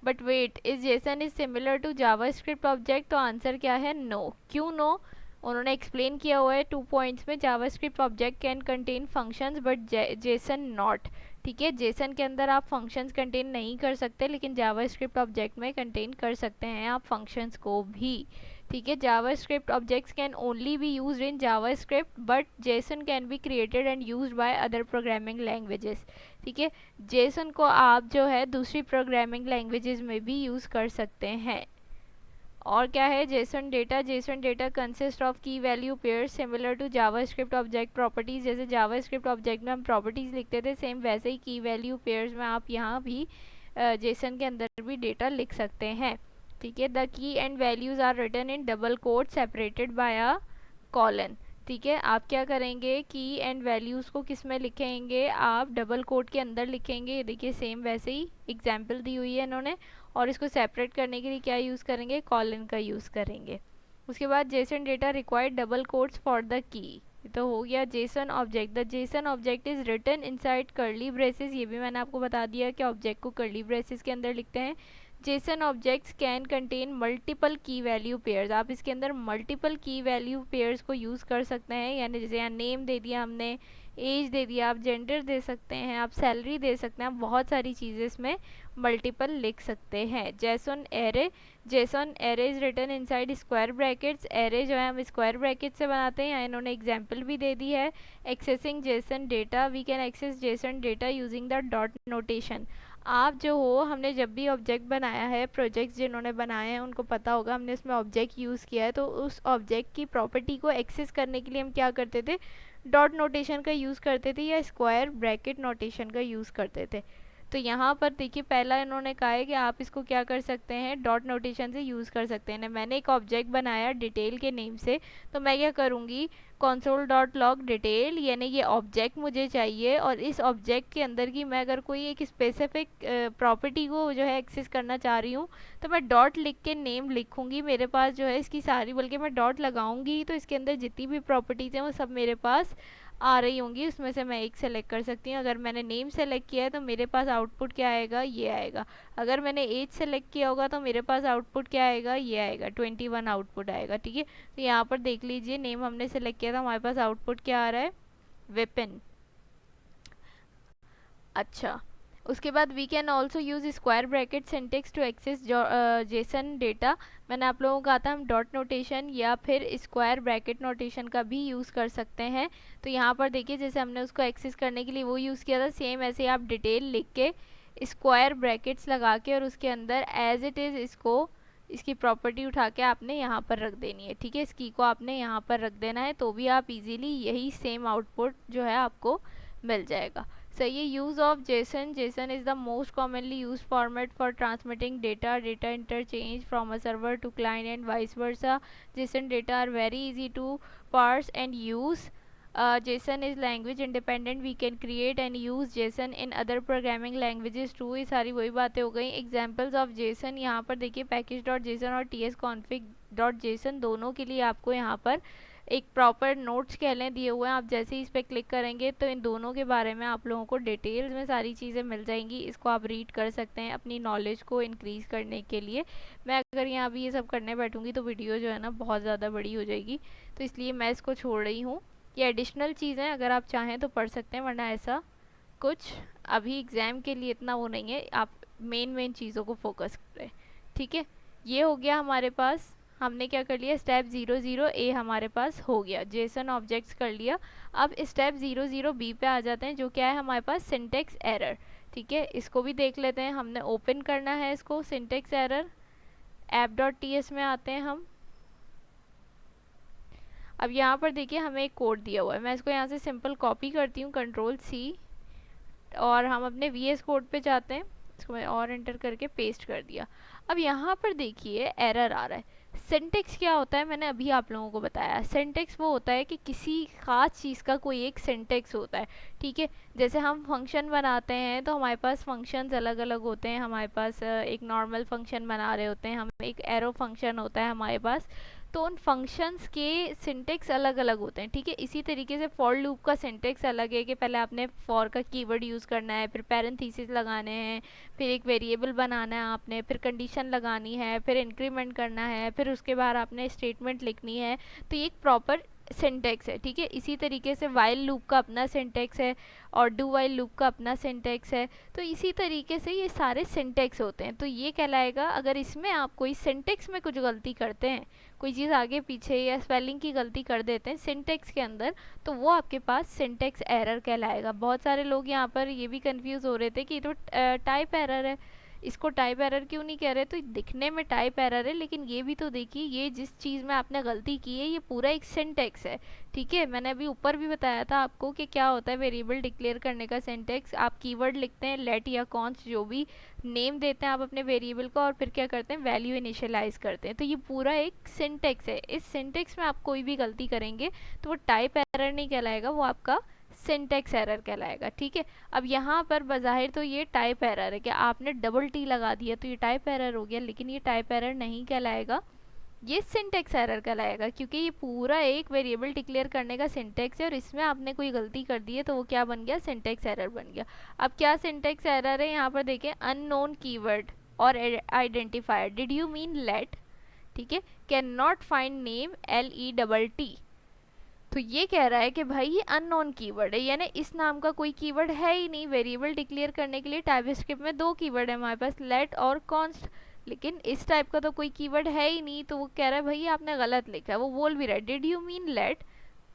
But wait, is JSON is similar to JavaScript object, तो आंसर क्या है, नो। क्यों नो, उन्होंने एक्सप्लेन किया हुआ है 2 पॉइंट्स में, JavaScript object can contain functions but JSON not. ठीक है, जेसन के अंदर आप फंक्शंस कंटेन नहीं कर सकते, लेकिन जावा स्क्रिप्ट ऑब्जेक्ट में कंटेन कर सकते हैं आप फंक्शंस को भी। ठीक है, JavaScript objects can only be used in JavaScript but JSON can be created and used by other programming languages. ठीक है, जेसन को आप जो है दूसरी प्रोग्रामिंग लैंग्वेजेस में भी यूज़ कर सकते हैं। और क्या है, JSON data, JSON data consist of key value pairs similar to JavaScript object properties. जैसे जावा स्क्रिप्ट ऑब्जेक्ट में हम प्रॉपर्टीज लिखते थे, सेम वैसे ही की वैल्यू पेयर्स में आप यहाँ भी जेसन के अंदर भी डेटा लिख सकते हैं। ठीक है, the key and values are written in double quote separated by a colon. ठीक है, आप क्या करेंगे, की एंड वैल्यूज़ को किस में लिखेंगे, आप डबल कोट के अंदर लिखेंगे। ये देखिए सेम वैसे ही एग्जाम्पल दी हुई है इन्होंने, और इसको सेपरेट करने के लिए क्या यूज़ करेंगे, कॉलन का यूज़ करेंगे। उसके बाद JSON data required double quotes for the key, तो हो गया JSON object. The JSON object is written inside curly braces, ये भी मैंने आपको बता दिया कि ऑब्जेक्ट को कर्ली ब्रेसेस के अंदर लिखते हैं। Jason objects can contain multiple की वैल्यू पेयर्स, आप इसके अंदर मल्टीपल की वैल्यू पेयर्स को यूज़ कर सकते हैं। यानी जैसे यहाँ नेम दे दिया हमने, एज दे दिया, आप जेंडर दे सकते हैं, आप सैलरी दे सकते हैं, आप बहुत सारी चीज़ें इसमें मल्टीपल लिख सकते हैं। JSON array, JSON array is written inside square brackets, array जो है हम स्क्वायर ब्रैकेट से बनाते हैं, यहाँ इन्होंने एग्जाम्पल भी दे दी है। Accessing JSON data, we can access JSON data using the dot notation. आप जो हो, हमने जब भी ऑब्जेक्ट बनाया है, प्रोजेक्ट्स जिन्होंने बनाए हैं उनको पता होगा, हमने उसमें ऑब्जेक्ट यूज़ किया है, तो उस ऑब्जेक्ट की प्रॉपर्टी को एक्सेस करने के लिए हम क्या करते थे, डॉट नोटेशन का यूज़ करते थे या स्क्वायर ब्रैकेट नोटेशन का यूज़ करते थे। तो यहाँ पर देखिए पहला इन्होंने कहा है कि आप इसको क्या कर सकते हैं, डॉट नोटेशन से यूज़ कर सकते हैं। मैंने एक ऑब्जेक्ट बनाया डिटेल के नेम से, तो मैं क्या करूँगी, console डॉट लॉग डिटेल, यानी ये ऑब्जेक्ट मुझे चाहिए और इस ऑब्जेक्ट के अंदर की मैं अगर कोई एक स्पेसिफिक प्रॉपर्टी को जो है एक्सेस करना चाह रही हूँ तो मैं डॉट लिख के नेम लिखूँगी। मेरे पास जो है इसकी सारी, बल्कि मैं डॉट लगाऊंगी तो इसके अंदर जितनी भी प्रॉपर्टीज़ हैं वो सब मेरे पास आ रही होंगी, उसमें से मैं एक सेलेक्ट कर सकती हूँ। अगर मैंने नेम सेलेक्ट किया है तो मेरे पास आउटपुट क्या आएगा, ये आएगा। अगर मैंने एज सेलेक्ट किया होगा तो मेरे पास आउटपुट क्या आएगा, ये आएगा, 21 आउटपुट आएगा। ठीक है, तो यहाँ पर देख लीजिए, नेम हमने सेलेक्ट किया था, हमारे पास आउटपुट क्या आ रहा है, वेपन। अच्छा, उसके बाद we can also use square bracket syntax to access JSON data. मैंने आप लोगों को कहा था हम डॉट नोटेशन या फिर स्क्वायर ब्रैकेट नोटेशन का भी यूज़ कर सकते हैं। तो यहाँ पर देखिए, जैसे हमने उसको एक्सेस करने के लिए वो यूज़ किया था, सेम ऐसे आप डिटेल लिख के स्क्वायर ब्रैकेट्स लगा के और उसके अंदर एज इट इज़ इसको, इसकी प्रॉपर्टी उठा के आपने यहाँ पर रख देनी है। ठीक है, इस की को आपने यहाँ पर रख देना है, तो भी आप इजीली यही सेम आउटपुट जो है आपको मिल जाएगा। सही है। Use of JSON, JSON is the most commonly use format for transmitting data, data interchange from a server to client and vice versa. JSON data are very easy to parse and use. JSON is language independent. We can create and use JSON in other programming languages too. ये सारी वही बातें हो गई। Examples of JSON यहाँ पर देखिए, package.json और tsconfig.json दोनों के लिए आपको यहाँ पर एक प्रॉपर नोट्स कह लें दिए हुए हैं। आप जैसे ही इस पर क्लिक करेंगे तो इन दोनों के बारे में आप लोगों को डिटेल्स में सारी चीज़ें मिल जाएंगी। इसको आप रीड कर सकते हैं अपनी नॉलेज को इंक्रीज़ करने के लिए। मैं अगर यहाँ भी ये सब करने बैठूंगी तो वीडियो जो है ना बहुत ज़्यादा बड़ी हो जाएगी, तो इसलिए मैं इसको छोड़ रही हूँ। ये एडिशनल चीज़ें अगर आप चाहें तो पढ़ सकते हैं, वरना ऐसा कुछ अभी एग्ज़ाम के लिए इतना वो नहीं है। आप मेन चीज़ों को फोकस करें। ठीक है, ये हो गया हमारे पास। हमने क्या कर लिया, स्टेप 00A हमारे पास हो गया, जेसन ऑब्जेक्ट्स कर लिया। अब स्टेप 00B पे आ जाते हैं, जो क्या है हमारे पास, सिंटेक्स एरर। ठीक है, इसको भी देख लेते हैं। हमने ओपन करना है इसको, सिंटेक्स एरर app.ts में आते हैं हम। अब यहाँ पर देखिए हमें एक कोड दिया हुआ है, मैं इसको यहाँ से सिंपल कॉपी करती हूँ, Ctrl+C, और हम अपने VS कोड पे जाते हैं। इसको मैं और एंटर करके पेस्ट कर दिया। अब यहाँ पर देखिए एरर आ रहा है। सिंटेक्स क्या होता है, मैंने अभी आप लोगों को बताया। सिंटेक्स वो होता है कि किसी खास चीज़ का कोई एक सिंटेक्स होता है। ठीक है, जैसे हम फंक्शन बनाते हैं तो हमारे पास फंक्शंस अलग अलग होते हैं। हमारे पास एक नॉर्मल फंक्शन बना रहे होते हैं हम, एक एरो फंक्शन होता है हमारे पास, तो उन फंक्शंस के सिंटेक्स अलग अलग होते हैं। ठीक है, इसी तरीके से फॉर लूप का सिंटेक्स अलग है कि पहले आपने फॉर का कीवर्ड यूज़ करना है, फिर पैरेंथेसिस लगाने हैं, फिर एक वेरिएबल बनाना है आपने, फिर कंडीशन लगानी है, फिर इंक्रीमेंट करना है, फिर उसके बाद आपने स्टेटमेंट लिखनी है। तो ये एक प्रॉपर सिंटेक्स है। ठीक है, इसी तरीके से वाइल लूप का अपना सिंटेक्स है और डू वाइल लूप का अपना सिंटेक्स है। तो इसी तरीके से ये सारे सिंटेक्स होते हैं। तो ये कहलाएगा, अगर इसमें आप कोई सिंटेक्स में कुछ गलती करते हैं, कोई चीज़ आगे पीछे या स्पेलिंग की गलती कर देते हैं सिंटेक्स के अंदर, तो वो आपके पास सिंटेक्स एरर कहलाएगा। बहुत सारे लोग यहाँ पर ये भी कंफ्यूज हो रहे थे कि तो टाइप एरर है, इसको टाइप एरर क्यों नहीं कह रहे। तो दिखने में टाइप एरर है, लेकिन ये भी तो देखिए, ये जिस चीज़ में आपने गलती की है ये पूरा एक सिंटेक्स है। ठीक है, मैंने अभी ऊपर भी बताया था आपको कि क्या होता है वेरिएबल डिक्लेयर करने का सिंटेक्स। आप कीवर्ड लिखते हैं, लेट या कॉन्स्ट, जो भी नेम देते हैं आप अपने वेरिएबल को, और फिर क्या करते हैं, वैल्यू इनिशियलाइज करते हैं। तो ये पूरा एक सिंटेक्स है। इस सिंटेक्स में आप कोई भी गलती करेंगे तो वो टाइप एरर नहीं कहलाएगा, वो आपका सिंटेक्स एरर कहलाएगा। ठीक है, अब यहाँ पर बज़ाहिर तो ये टाइप एरर है कि आपने डबल टी लगा दिया तो ये टाइप एरर हो गया, लेकिन ये टाइप एरर नहीं कहलाएगा, ये सिंटेक्स एरर कहलाएगा, क्योंकि ये पूरा एक वेरिएबल डिक्लेयर करने का सिंटेक्स है और इसमें आपने कोई गलती कर दी है तो वो क्या बन गया, सिंटेक्स एरर बन गया। अब क्या सिंटेक्स एरर है, यहाँ पर देखिए, अननोन कीवर्ड और identifier, did you mean let, ठीक है, can not find name LETT। तो ये कह रहा है कि भाई ये अननोन कीवर्ड है, यानी इस नाम का कोई कीवर्ड है ही नहीं। वेरिएबल डिक्लेयर करने के लिए टाइपस्क्रिप्ट में दो कीवर्ड है हमारे पास, लेट और कॉन्स्ट, लेकिन इस टाइप का तो कोई कीवर्ड है ही नहीं। तो वो कह रहा है भाई आपने गलत लिखा है। वो बोल भी रहा है डिड यू मीन लेट।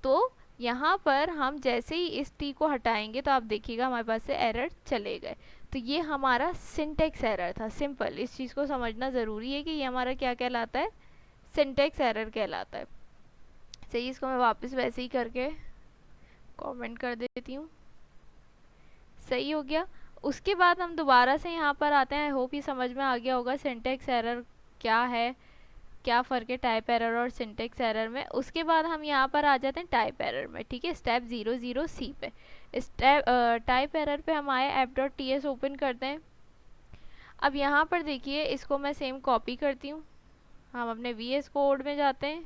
तो यहाँ पर हम जैसे ही इस टी को हटाएंगे तो आप देखिएगा हमारे पास से एरर चले गए। तो ये हमारा सिंटेक्स एरर था। सिंपल, इस चीज़ को समझना ज़रूरी है कि ये हमारा क्या कहलाता है, सिंटेक्स एरर कहलाता है। सही, इसको मैं वापस वैसे ही करके कमेंट कर देती हूँ। सही हो गया। उसके बाद हम दोबारा से यहाँ पर आते हैं। आई होप ये समझ में आ गया होगा सिंटेक्स एरर क्या है, क्या फ़र्क है टाइप एरर और सिंटेक्स एरर में। उसके बाद हम यहाँ पर आ जाते हैं टाइप एरर में। ठीक है, स्टेप 00C पे, स्टेप टाइप एरर पे हम आए, app.ts ओपन करते हैं। अब यहाँ पर देखिए, इसको मैं सेम कॉपी करती हूँ, हम अपने VS कोड में जाते हैं,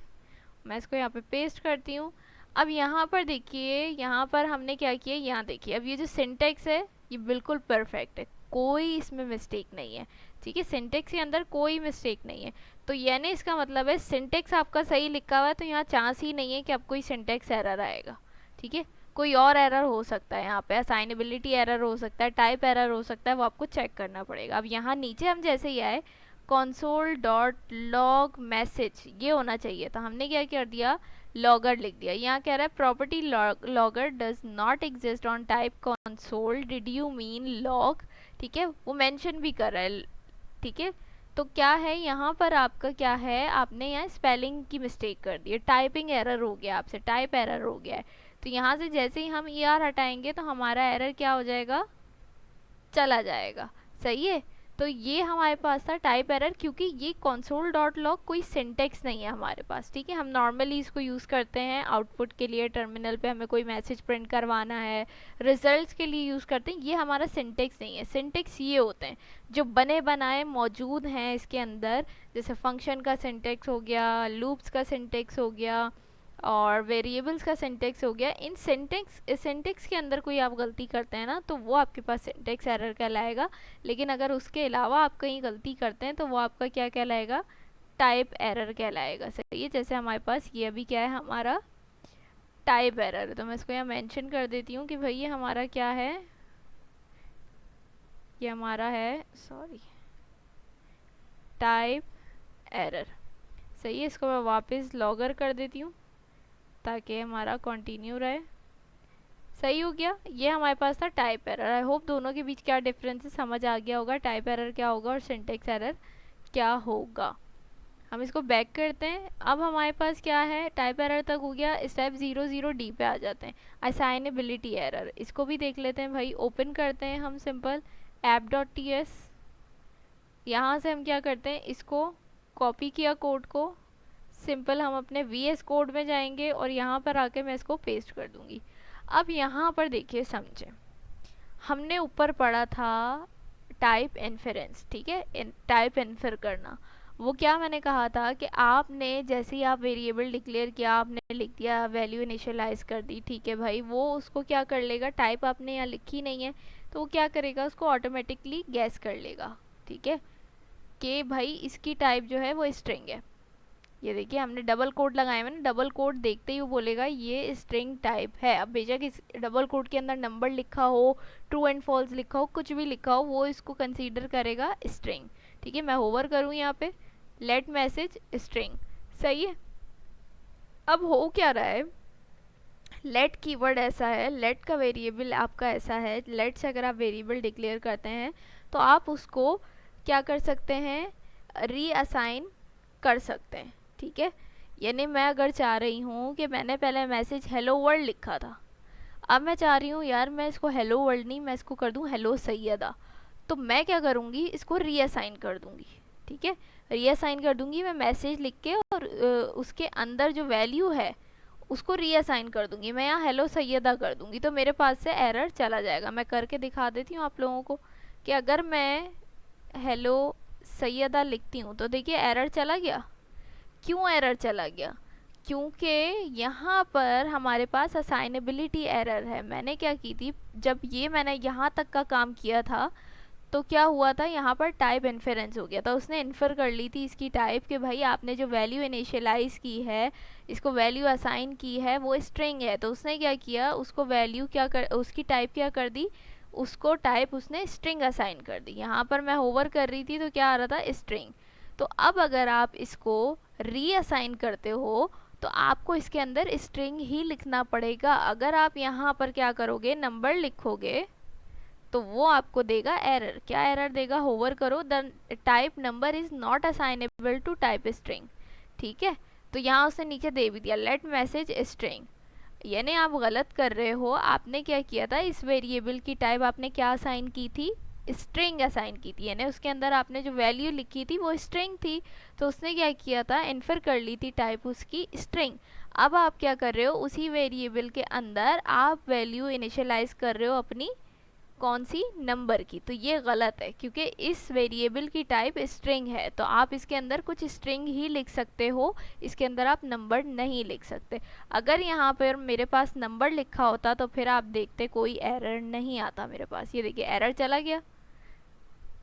मैं इसको यहाँ पे पेस्ट करती हूँ। अब यहाँ पर देखिए, यहाँ पर हमने क्या किया, यहाँ देखिए, अब ये जो सिंटेक्स है ये बिल्कुल परफेक्ट है, कोई इसमें मिस्टेक नहीं है। ठीक है, सिंटेक्स के अंदर कोई मिस्टेक नहीं है। तो यानी इसका मतलब है सिंटेक्स आपका सही लिखा हुआ है, तो यहाँ चांस ही नहीं है कि आपको सिंटेक्स एरर आएगा। ठीक है, कोई और एरर हो सकता है, यहाँ पे असाइनेबिलिटी एरर हो सकता है, टाइप एरर हो सकता है, वो आपको चेक करना पड़ेगा। अब यहाँ नीचे हम जैसे ही आए console डॉट लॉग मैसेज ये होना चाहिए, तो हमने क्या कर दिया, लॉगर लिख दिया। यहाँ कह रहा है property logger does not exist on type console, did you mean log. ठीक है, वो मेंशन भी कर रहा है। ठीक है, तो क्या है यहाँ पर आपका, क्या है, आपने यहाँ स्पेलिंग की मिस्टेक कर दी है, टाइपिंग एरर हो गया, आपसे टाइप एरर हो गया है। तो यहाँ से जैसे ही हम ER हटाएंगे तो हमारा एरर क्या हो जाएगा, चला जाएगा। सही है, तो ये हमारे पास था टाइप एरर, क्योंकि ये console डॉट लॉग कोई सिंटेक्स नहीं है हमारे पास। ठीक है, हम नॉर्मली इसको यूज़ करते हैं आउटपुट के लिए, टर्मिनल पे हमें कोई मैसेज प्रिंट करवाना है, रिजल्ट्स के लिए यूज़ करते हैं। ये हमारा सिंटेक्स नहीं है। सिंटेक्स ये होते हैं जो बने बनाए मौजूद हैं इसके अंदर, जैसे फंक्शन का सिंटेक्स हो गया, लूप्स का सिंटेक्स हो गया, और वेरिएबल्स का सिंटेक्स हो गया। इन सिंटेक्स के अंदर कोई आप गलती करते हैं ना, तो वो आपके पास सिंटेक्स एरर कहलाएगा। लेकिन अगर उसके अलावा आप कहीं गलती करते हैं तो वो आपका क्या कहलाएगा, टाइप एरर कहलाएगा। सही है, जैसे हमारे पास ये अभी क्या है, हमारा टाइप एरर। तो मैं इसको यहाँ मेंशन कर देती हूँ कि भाई ये हमारा क्या है, ये हमारा है, सॉरी, टाइप एरर। सही है, इसको मैं वापस लॉगर कर देती हूँ ताकि हमारा कंटिन्यू रहे। सही हो गया, ये हमारे पास था टाइप एरर। आई होप दोनों के बीच क्या डिफरेंस है समझ आ गया होगा, टाइप एरर क्या होगा और सिंटेक्स एरर क्या होगा। हम इसको बैक करते हैं। अब हमारे पास क्या है, टाइप एरर तक हो गया, स्टेप 00D पे आ जाते हैं, असाइनेबिलिटी एरर। इसको भी देख लेते हैं भाई। ओपन करते हैं हम सिंपल app.ts, यहाँ से हम क्या करते हैं, इसको कॉपी किया कोड को, सिंपल हम अपने VS कोड में जाएंगे और यहाँ पर आके मैं इसको पेस्ट कर दूंगी। अब यहाँ पर देखिए, समझे, हमने ऊपर पढ़ा था टाइप इन्फेरेंस। ठीक है, टाइप इन्फर करना, वो क्या मैंने कहा था कि आपने जैसे ही आप वेरिएबल डिक्लेयर किया, आपने लिख दिया, वैल्यू इनिशियलाइज कर दी। ठीक है भाई, वो उसको क्या कर लेगा, टाइप आपने यहाँ लिखी नहीं है तो वो क्या करेगा, उसको ऑटोमेटिकली गैस कर लेगा। ठीक है, कि भाई इसकी टाइप जो है वो स्ट्रिंग है। ये देखिए हमने डबल कोट लगाए हुए ना, डबल कोट देखते ही वो बोलेगा ये स्ट्रिंग टाइप है। अब बेशक इस डबल कोट के अंदर नंबर लिखा हो, ट्रू एंड फॉल्स लिखा हो, कुछ भी लिखा हो, वो इसको कंसीडर करेगा स्ट्रिंग। ठीक है, मैं होवर करूँ यहाँ पे, लेट मैसेज स्ट्रिंग। सही है, अब हो क्या रहा है, लेट कीवर्ड ऐसा है, लेट का वेरिएबल आपका ऐसा है, लेट से अगर आप वेरिएबल डिक्लेयर करते हैं तो आप उसको क्या कर सकते हैं, रीअसाइन कर सकते हैं। ठीक है, यानी मैं अगर चाह रही हूँ कि मैंने पहले मैसेज हेलो वर्ल्ड लिखा था, अब मैं चाह रही हूँ यार मैं इसको हेलो वर्ल्ड नहीं, मैं इसको कर दूँ हेलो सैयदा, तो मैं क्या करूँगी, इसको रीअसाइन कर दूँगी। ठीक है, रीअसाइन कर दूँगी मैं मैसेज लिख के, और उसके अंदर जो वैल्यू है उसको रीअसाइन कर दूँगी, मैं यहाँ हेलो सैयदा कर दूँगी, तो मेरे पास से एरर चला जाएगा। मैं करके दिखा देती हूँ आप लोगों को कि अगर मैं हेलो सैयदा लिखती हूँ तो देखिए एरर चला गया। क्यों एरर चला गया, क्योंकि यहाँ पर हमारे पास असाइनेबिलिटी एरर है। मैंने क्या की थी, जब ये मैंने यहाँ तक का काम किया था तो क्या हुआ था, यहाँ पर टाइप इन्फेरेंस हो गया था। उसने इन्फर कर ली थी इसकी टाइप कि भाई आपने जो वैल्यू इनिशियलाइज की है, इसको वैल्यू असाइन की है, वो स्ट्रिंग है। तो उसने क्या किया, उसको वैल्यू क्या कर, उसकी टाइप क्या कर दी, उसको टाइप उसने स्ट्रिंग असाइन कर दी। यहाँ पर मैं होवर कर रही थी तो क्या आ रहा था, स्ट्रिंग। तो अब अगर आप इसको रीअसाइन करते हो तो आपको इसके अंदर स्ट्रिंग ही लिखना पड़ेगा। अगर आप यहाँ पर क्या करोगे, नंबर लिखोगे तो वो आपको देगा एरर। क्या एरर देगा, होवर करो, the type number is not assignable to type string. ठीक है, तो यहाँ उसने नीचे दे भी दिया लेट मैसेज स्ट्रिंग, यानी आप गलत कर रहे हो। आपने क्या किया था, इस वेरिएबल की टाइप आपने क्या असाइन की थी, स्ट्रिंग असाइन की थी, यानी उसके अंदर आपने जो वैल्यू लिखी थी वो स्ट्रिंग थी। तो उसने क्या किया था, इन्फर कर ली थी टाइप उसकी स्ट्रिंग। अब आप क्या कर रहे हो, उसी वेरिएबल के अंदर आप वैल्यू इनिशियलाइज कर रहे हो अपनी कौन सी, नंबर की। तो ये गलत है क्योंकि इस वेरिएबल की टाइप स्ट्रिंग है, तो आप इसके अंदर कुछ स्ट्रिंग ही लिख सकते हो, इसके अंदर आप नंबर नहीं लिख सकते। अगर यहाँ पर मेरे पास नंबर लिखा होता तो फिर आप देखते कोई एरर नहीं आता मेरे पास। ये देखिए एरर चला गया,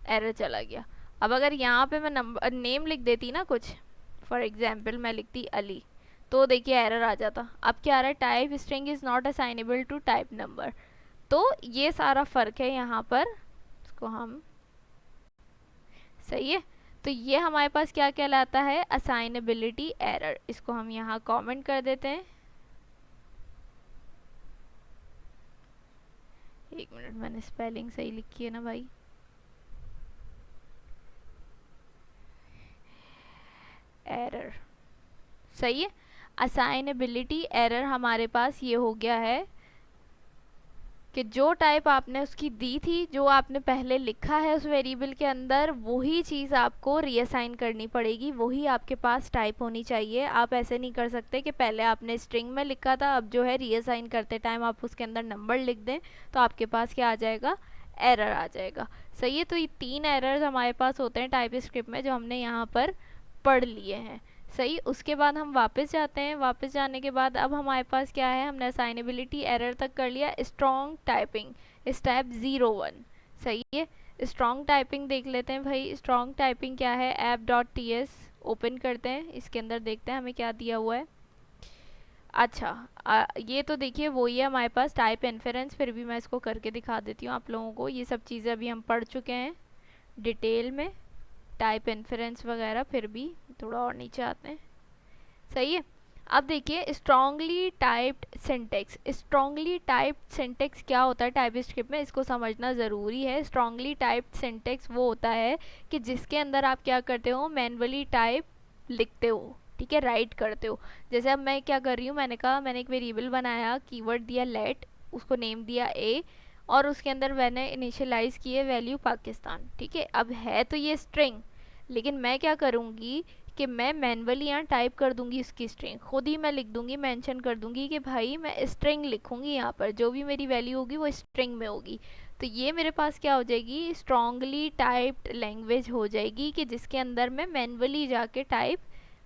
एरर चला गया। अब अगर यहाँ पे मैं नंबर नेम लिख देती ना कुछ, फॉर एग्जाम्पल मैं लिखती अली, तो देखिए एरर आ जाता। अब क्या आ रहा है, type string is not assignable to type number. तो ये सारा फर्क है यहाँ पर, इसको हम, सही है। तो ये हमारे पास क्या कहलाता है, असाइनेबिलिटी एरर। इसको हम यहाँ कमेंट कर देते हैं। एक मिनट, मैंने स्पेलिंग सही लिखी है ना भाई। एरर, सही है। असाइनेबिलिटी एरर हमारे पास ये हो गया है कि जो टाइप आपने उसकी दी थी, जो आपने पहले लिखा है उस वेरिएबल के अंदर, वही चीज़ आपको रीअसाइन करनी पड़ेगी, वही आपके पास टाइप होनी चाहिए। आप ऐसे नहीं कर सकते कि पहले आपने स्ट्रिंग में लिखा था, अब जो है रीअसाइन करते टाइम आप उसके अंदर नंबर लिख दें, तो आपके पास क्या आ जाएगा, एरर आ जाएगा। सही है। तो ये 3 एरर्स हमारे पास होते हैं टाइप स्क्रिप्ट में, जो हमने यहाँ पर पढ़ लिए हैं। सही। उसके बाद हम वापस जाते हैं। वापस जाने के बाद अब हमारे पास क्या है, हमने असाइनेबिलिटी एरर तक कर लिया। Strong typing step 01। सही है। स्ट्रॉन्ग टाइपिंग देख लेते हैं भाई। स्ट्रॉन्ग टाइपिंग क्या है, app.ts ओपन करते हैं, इसके अंदर देखते हैं हमें क्या दिया हुआ है। अच्छा, ये तो देखिए वही है हमारे पास, टाइप इन्फेरेंस। फिर भी मैं इसको करके दिखा देती हूँ आप लोगों को। ये सब चीज़ें अभी हम पढ़ चुके हैं डिटेल में, टाइप इन्फेरेंस वगैरह। फिर भी थोड़ा और नीचे आते हैं। सही है। अब देखिए strongly typed syntax. Strongly typed syntax क्या होता है टाइप स्क्रिप्ट में, इसको समझना ज़रूरी है। स्ट्रांगली टाइप्ड सिंटेक्स वो होता है कि जिसके अंदर आप क्या करते हो, मैनुअली टाइप लिखते हो, ठीक है, राइट करते हो। जैसे अब मैं क्या कर रही हूँ, मैंने कहा मैंने एक वेरिएबल बनाया, कीवर्ड दिया लेट, उसको नेम दिया ए, और उसके अंदर मैंने इनिशियलाइज किए वैल्यू पाकिस्तान। ठीक है। अब है तो ये स्ट्रिंग, लेकिन मैं क्या करूँगी कि मैं मैनुअली यहाँ टाइप कर दूंगी उसकी स्ट्रिंग, खुद ही मैं लिख दूंगी, मेंशन कर दूंगी कि भाई मैं स्ट्रिंग लिखूंगी, यहाँ पर जो भी मेरी वैल्यू होगी वो स्ट्रिंग में होगी। तो ये मेरे पास क्या हो जाएगी, स्ट्रांगली टाइप्ड लैंग्वेज हो जाएगी, कि जिसके अंदर मैं मैनुअली जाके टाइप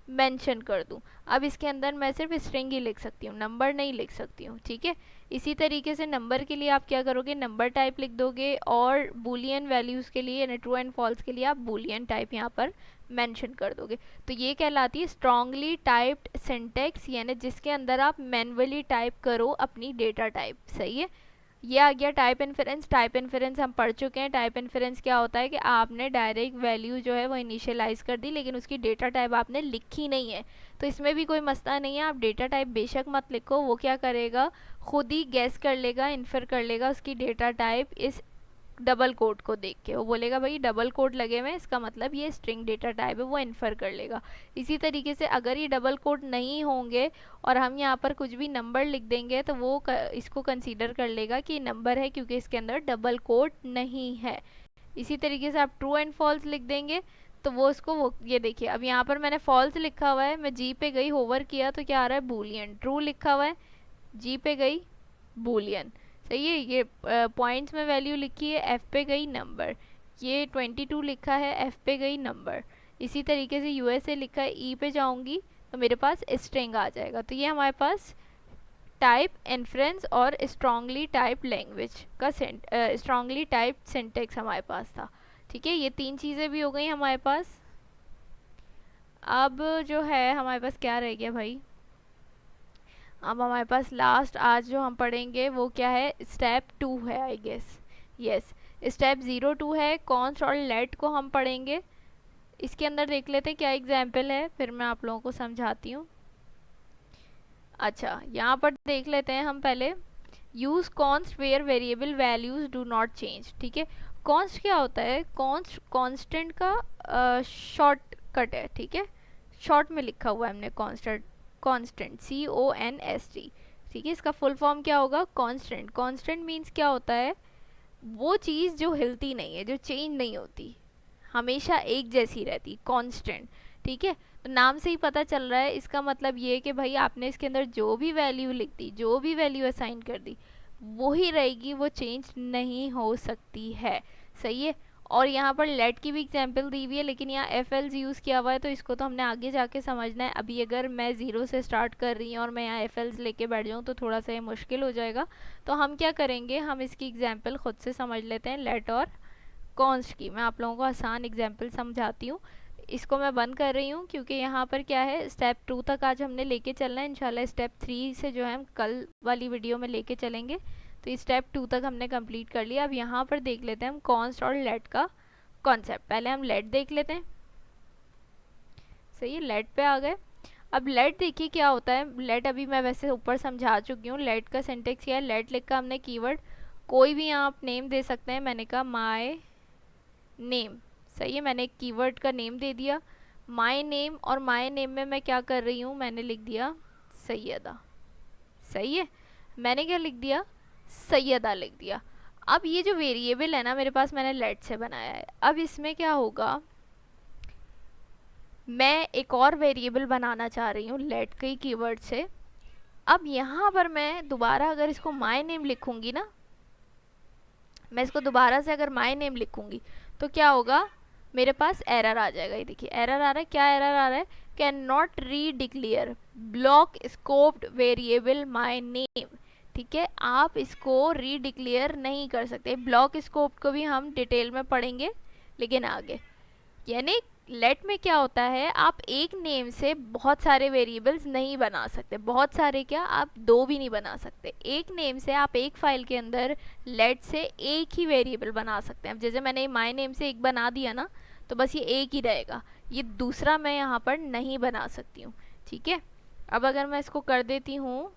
मेंशन कर दूं। अब इसके अंदर मैं सिर्फ स्ट्रिंग ही लिख सकती हूँ, नंबर नहीं लिख सकती हूँ। ठीक है। इसी तरीके से नंबर के लिए आप क्या करोगे, नंबर टाइप लिख दोगे, और बूलियन वैल्यूज़ के लिए, यानी ट्रू एंड फॉल्स के लिए आप बूलियन टाइप यहाँ पर मेंशन कर दोगे। तो ये कहलाती है स्ट्रांगली टाइप्ड सिंटेक्स, यानी जिसके अंदर आप मैनुअली टाइप करो अपनी डेटा टाइप। सही है। ये आ गया टाइप इन्फेरेंस। टाइप इन्फेरेंस हम पढ़ चुके हैं। टाइप इन्फेरेंस क्या होता है कि आपने डायरेक्ट वैल्यू जो है वो इनिशियलाइज कर दी, लेकिन उसकी डेटा टाइप आपने लिखी नहीं है। तो इसमें भी कोई मसला नहीं है, आप डेटा टाइप बेशक मत लिखो, वो क्या करेगा, खुद ही गैस कर लेगा, इन्फर कर लेगा उसकी डेटा टाइप इस डबल कोट को देख के। वो बोलेगा भाई डबल कोट लगे हुए, इसका मतलब ये स्ट्रिंग डेटा टाइप है, वो इन्फर कर लेगा। इसी तरीके से अगर ये डबल कोट नहीं होंगे और हम यहाँ पर कुछ भी नंबर लिख देंगे, तो वो इसको कंसीडर कर लेगा कि नंबर है, क्योंकि इसके अंदर डबल कोट नहीं है। इसी तरीके से आप ट्रू एंड फॉल्स लिख देंगे, तो वो इसको, वो ये देखिए अब यहाँ पर मैंने फॉल्स लिखा हुआ है, मैं जी पे गई, होवर किया, तो क्या आ रहा है, बूलियन। ट्रू लिखा हुआ है, जी पे गई, बूलियन। सही है। ये पॉइंट्स में वैल्यू लिखी है, एफ पे गई, नंबर। ये 22 लिखा है, एफ पे गई, नंबर। इसी तरीके से यूएसए लिखा है, ई पे जाऊंगी तो मेरे पास स्ट्रिंग आ जाएगा। तो ये हमारे पास टाइप इन्फ्रेंस और स्ट्रांगली टाइप लैंग्वेज का स्ट्रांगली टाइप सिंटेक्स हमारे पास था। ठीक है। ये 3 चीज़ें भी हो गई हमारे पास। अब जो है हमारे पास क्या रह गया भाई, अब हमारे पास लास्ट आज जो हम पढ़ेंगे वो क्या है, स्टेप 2 है आई गेस। यस, स्टेप 02 है, कॉन्स्ट और लेट को हम पढ़ेंगे। इसके अंदर देख लेते हैं क्या एग्जाम्पल है, फिर मैं आप लोगों को समझाती हूँ। अच्छा, यहाँ पर देख लेते हैं हम पहले, use const where variable values do not change. ठीक है। कॉन्स्ट क्या होता है, कॉन्स्ट कॉन्स्टेंट का शॉर्ट कट है। ठीक है। शॉर्ट में लिखा हुआ है हमने कॉन्स्टेंट, कांस्टेंट, CONST। ठीक है। इसका फुल फॉर्म क्या होगा, कांस्टेंट। कांस्टेंट मीन्स क्या होता है, वो चीज़ जो हिलती नहीं है, जो चेंज नहीं होती, हमेशा एक जैसी रहती, कांस्टेंट। ठीक है। तो नाम से ही पता चल रहा है, इसका मतलब ये है कि भाई आपने इसके अंदर जो भी वैल्यू लिख दी, जो भी वैल्यू असाइन कर दी, वो ही रहेगी, वो चेंज नहीं हो सकती है। सही है। और यहाँ पर लेट की भी एग्जांपल दी हुई है, लेकिन यहाँ एफ एल्स यूज़ किया हुआ है, तो इसको तो हमने आगे जाके समझना है। अभी अगर मैं ज़ीरो से स्टार्ट कर रही हूँ और मैं यहाँ एफ एल्स लेके बैठ जाऊँ तो थोड़ा सा ये मुश्किल हो जाएगा। तो हम क्या करेंगे, हम इसकी एग्जाम्पल खुद से समझ लेते हैं लेट और कॉन्स्ट की। मैं आप लोगों को आसान एग्जाम्पल समझाती हूँ। इसको मैं बंद कर रही हूँ क्योंकि यहाँ पर क्या है, स्टेप 2 तक आज हमने लेके चलना है। इंशाल्लाह स्टेप 3 से जो है हम कल वाली वीडियो में लेके चलेंगे। तो इस स्टेप 2 तक हमने कंप्लीट कर लिया। अब यहाँ पर देख लेते हैं हम कॉन्स्ट और लेट का कॉन्सेप्ट। पहले हम लेट देख लेते हैं। सही है, लेट पे आ गए। अब लेट देखिए क्या होता है। लेट अभी मैं वैसे ऊपर समझा चुकी हूँ। लेट का सिंटेक्स क्या है, लेट लिखा हमने कीवर्ड, कोई भी यहाँ आप नेम दे सकते हैं। मैंने कहा माय नेम। सही है, मैंने एक कीवर्ड का नेम दे दिया माय नेम, और माय नेम में मैं क्या कर रही हूँ, मैंने लिख दिया सैयदा। सही है, मैंने क्या लिख दिया, सैयदा लिख दिया। अब ये जो वेरिएबल है ना मेरे पास, मैंने लेट से बनाया है। अब इसमें क्या होगा, मैं एक और वेरिएबल बनाना चाह रही हूँ लेट के कीवर्ड से। अब यहाँ पर मैं दोबारा अगर इसको माय नेम लिखूंगी ना, मैं इसको दोबारा से अगर माय नेम लिखूंगी तो क्या होगा, मेरे पास एरर आ जाएगा। ये देखिए एरर आ रहा है। क्या एरर आ रहा है, कैन नॉट री declare block scoped variable my name. ठीक है, आप इसको री डिक्लेयर नहीं कर सकते। ब्लॉक स्कोप को भी हम डिटेल में पढ़ेंगे लेकिन आगे। यानी लेट में क्या होता है, आप एक नेम से बहुत सारे वेरिएबल्स नहीं बना सकते। बहुत सारे क्या, आप दो भी नहीं बना सकते। एक नेम से आप एक फाइल के अंदर लेट से एक ही वेरिएबल बना सकते हैं। अब जैसे मैंने माय नेम से एक बना दिया ना, तो बस ये एक ही रहेगा, ये दूसरा मैं यहाँ पर नहीं बना सकती हूँ। ठीक है, अब अगर मैं इसको कर देती हूँ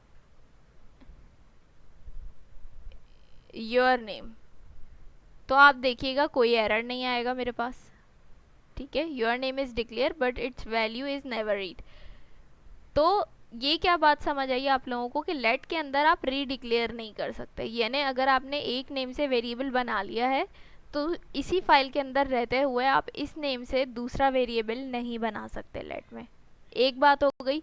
योर नेम, तो आप देखिएगा कोई एरर नहीं आएगा मेरे पास। ठीक है, your name is declare but it's value is never read. तो ये क्या बात समझ आई आप लोगों को कि लेट के अंदर आप री डिक्लेयर नहीं कर सकते। यानी अगर आपने एक नेम से वेरिएबल बना लिया है तो इसी फाइल के अंदर रहते हुए आप इस नेम से दूसरा वेरिएबल नहीं बना सकते लेट में। एक बात हो गई।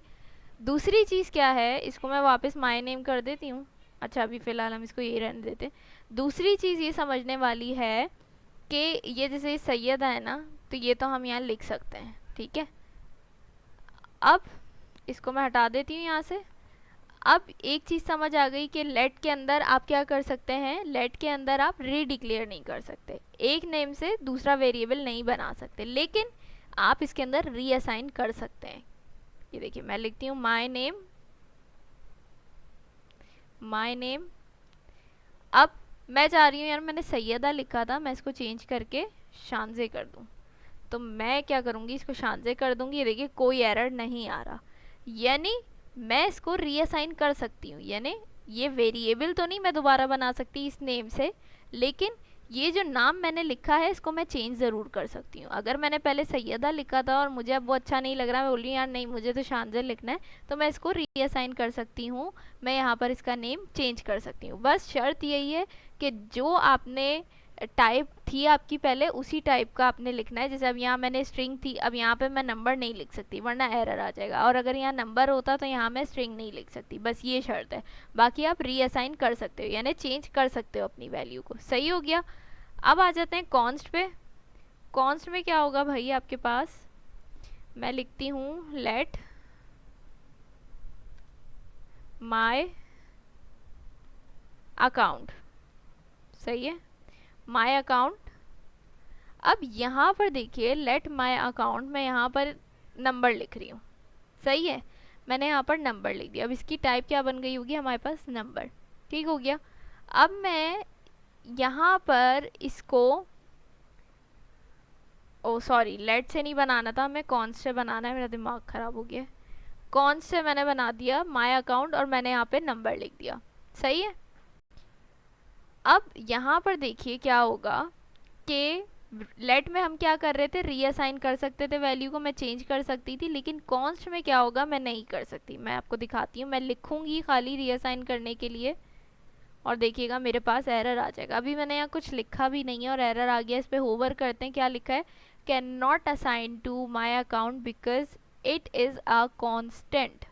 दूसरी चीज़ क्या है, इसको मैं वापस माय नेम कर देती हूँ। अच्छा, अभी फ़िलहाल हम इसको ये रहने देते। दूसरी चीज़ ये समझने वाली है कि ये जैसे सैयद है ना, तो ये तो हम यहाँ लिख सकते हैं। ठीक है, अब इसको मैं हटा देती हूँ यहाँ से। अब एक चीज़ समझ आ गई कि लेट के अंदर आप क्या कर सकते हैं, लेट के अंदर आप री डिक्लेयर नहीं कर सकते, एक नेम से दूसरा वेरिएबल नहीं बना सकते, लेकिन आप इसके अंदर रीअसाइन कर सकते हैं। ये देखिए मैं लिखती हूँ माय नेम, माय नेम। अब मैं चाह रही हूँ यार, मैंने सैयदा लिखा था, मैं इसको चेंज करके शानजे कर दूँ। तो मैं क्या करूँगी, इसको शानजे कर दूँगी। ये देखिए कोई एरर नहीं आ रहा। यानी मैं इसको रीअसाइन कर सकती हूँ। यानी ये वेरिएबल तो नहीं मैं दोबारा बना सकती इस नेम से, लेकिन ये जो नाम मैंने लिखा है इसको मैं चेंज ज़रूर कर सकती हूँ। अगर मैंने पहले सैयदा लिखा था और मुझे अब वो अच्छा नहीं लग रहा, मैं बोल रही हूँ यार नहीं मुझे तो शानजे लिखना है, तो मैं इसको रीअसाइन कर सकती हूँ। मैं यहाँ पर इसका नेम चेंज कर सकती हूँ। बस शर्त यही है कि जो आपने टाइप थी आपकी पहले, उसी टाइप का आपने लिखना है। जैसे अब यहाँ मैंने स्ट्रिंग थी, अब यहाँ पे मैं नंबर नहीं लिख सकती वरना एरर आ जाएगा, और अगर यहाँ नंबर होता तो यहाँ मैं स्ट्रिंग नहीं लिख सकती। बस ये शर्त है, बाकी आप रीअसाइन कर सकते हो, यानी चेंज कर सकते हो अपनी वैल्यू को। सही हो गया। अब आ जाते हैं कॉन्स्ट पे। कॉन्स्ट में क्या होगा भाई आपके पास, मैं लिखती हूँ लेट माय अकाउंट। सही है, माय अकाउंट। अब यहाँ पर देखिए लेट माय अकाउंट, मैं यहाँ पर नंबर लिख रही हूँ। सही है, मैंने यहाँ पर नंबर लिख दिया। अब इसकी टाइप क्या बन गई होगी हमारे पास, नंबर। ठीक हो गया। अब मैं यहाँ पर इसको, ओ सॉरी, लेट से नहीं बनाना था, हमें कॉन्स्ट से बनाना है। मेरा दिमाग ख़राब हो गया। कॉन्स्ट से मैंने बना दिया माय अकाउंट और मैंने यहाँ पे नंबर लिख दिया। सही है। अब यहाँ पर देखिए क्या होगा कि लेट में हम क्या कर रहे थे, रीअसाइन कर सकते थे वैल्यू को, मैं चेंज कर सकती थी, लेकिन कॉन्स्ट में क्या होगा, मैं नहीं कर सकती। मैं आपको दिखाती हूँ, मैं लिखूंगी खाली रीअसाइन करने के लिए और देखिएगा मेरे पास एरर आ जाएगा। अभी मैंने यहाँ कुछ लिखा भी नहीं है और एरर आ गया। इस पर होवर करते हैं, क्या लिखा है, can not assign to my account because it is a constant.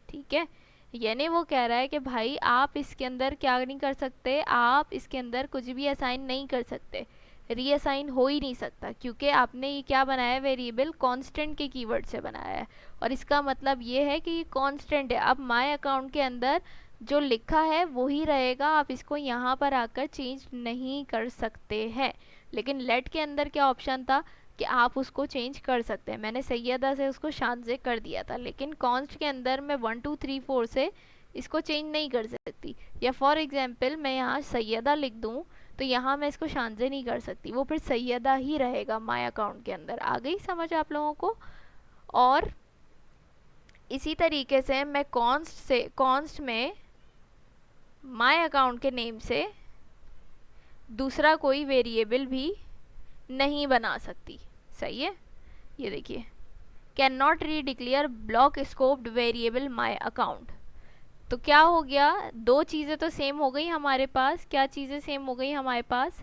ठीक है, यानी वो कह रहा है कि भाई आप इसके अंदर क्या नहीं कर सकते, आप इसके अंदर कुछ भी असाइन नहीं कर सकते, रीअसाइन हो ही नहीं सकता, क्योंकि आपने ये क्या बनाया है, वेरिएबल कांस्टेंट के कीवर्ड से बनाया है। और इसका मतलब ये है कि ये कांस्टेंट है। अब माय अकाउंट के अंदर जो लिखा है वही रहेगा, आप इसको यहाँ पर आकर चेंज नहीं कर सकते हैं। लेकिन लेट के अंदर क्या ऑप्शन था कि आप उसको चेंज कर सकते हैं। मैंने सैयदा से उसको शान से कर दिया था, लेकिन कॉन्स्ट के अंदर मैं 1 2 3 4 से इसको चेंज नहीं कर सकती। या फॉर एग्जाम्पल मैं यहाँ सैयदा लिख दूँ तो यहाँ मैं इसको शान से नहीं कर सकती, वो फिर सैयदा ही रहेगा माय अकाउंट के अंदर। आ गई समझ आप लोगों को? और इसी तरीके से मैं कॉन्स्ट में माय अकाउंट के नेम से दूसरा कोई वेरिएबल भी नहीं बना सकती। सही है? ये देखिए, कैन नॉट री declare block scoped variable my account. तो क्या हो गया, दो चीज़ें तो सेम हो गई हमारे पास। क्या चीज़ें सेम हो गई हमारे पास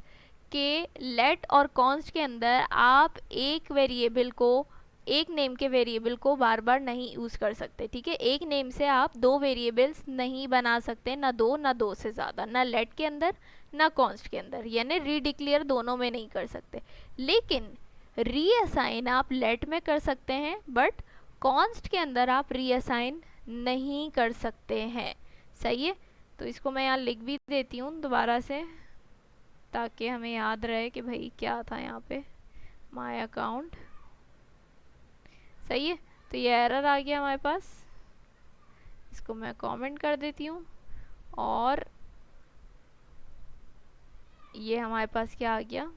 कि लेट और कॉन्स्ट के अंदर आप एक वेरिएबल को, एक नेम के वेरिएबल को बार बार नहीं यूज़ कर सकते। ठीक है, एक नेम से आप दो वेरिएबल्स नहीं बना सकते, ना दो से ज़्यादा, ना लेट के अंदर ना कॉन्स्ट के अंदर, यानी रीडिक्लेयर दोनों में नहीं कर सकते। लेकिन रीअसाइन आप लेट में कर सकते हैं, बट कॉन्स्ट के अंदर आप रीअसाइन नहीं कर सकते हैं। सही है? तो इसको मैं यहाँ लिख भी देती हूँ दोबारा से, ताकि हमें याद रहे कि भाई क्या था यहाँ पे, माय अकाउंट। सही है? तो ये एरर आ गया हमारे पास, इसको मैं कमेंट कर देती हूँ। और ये हमारे पास क्या आ गया,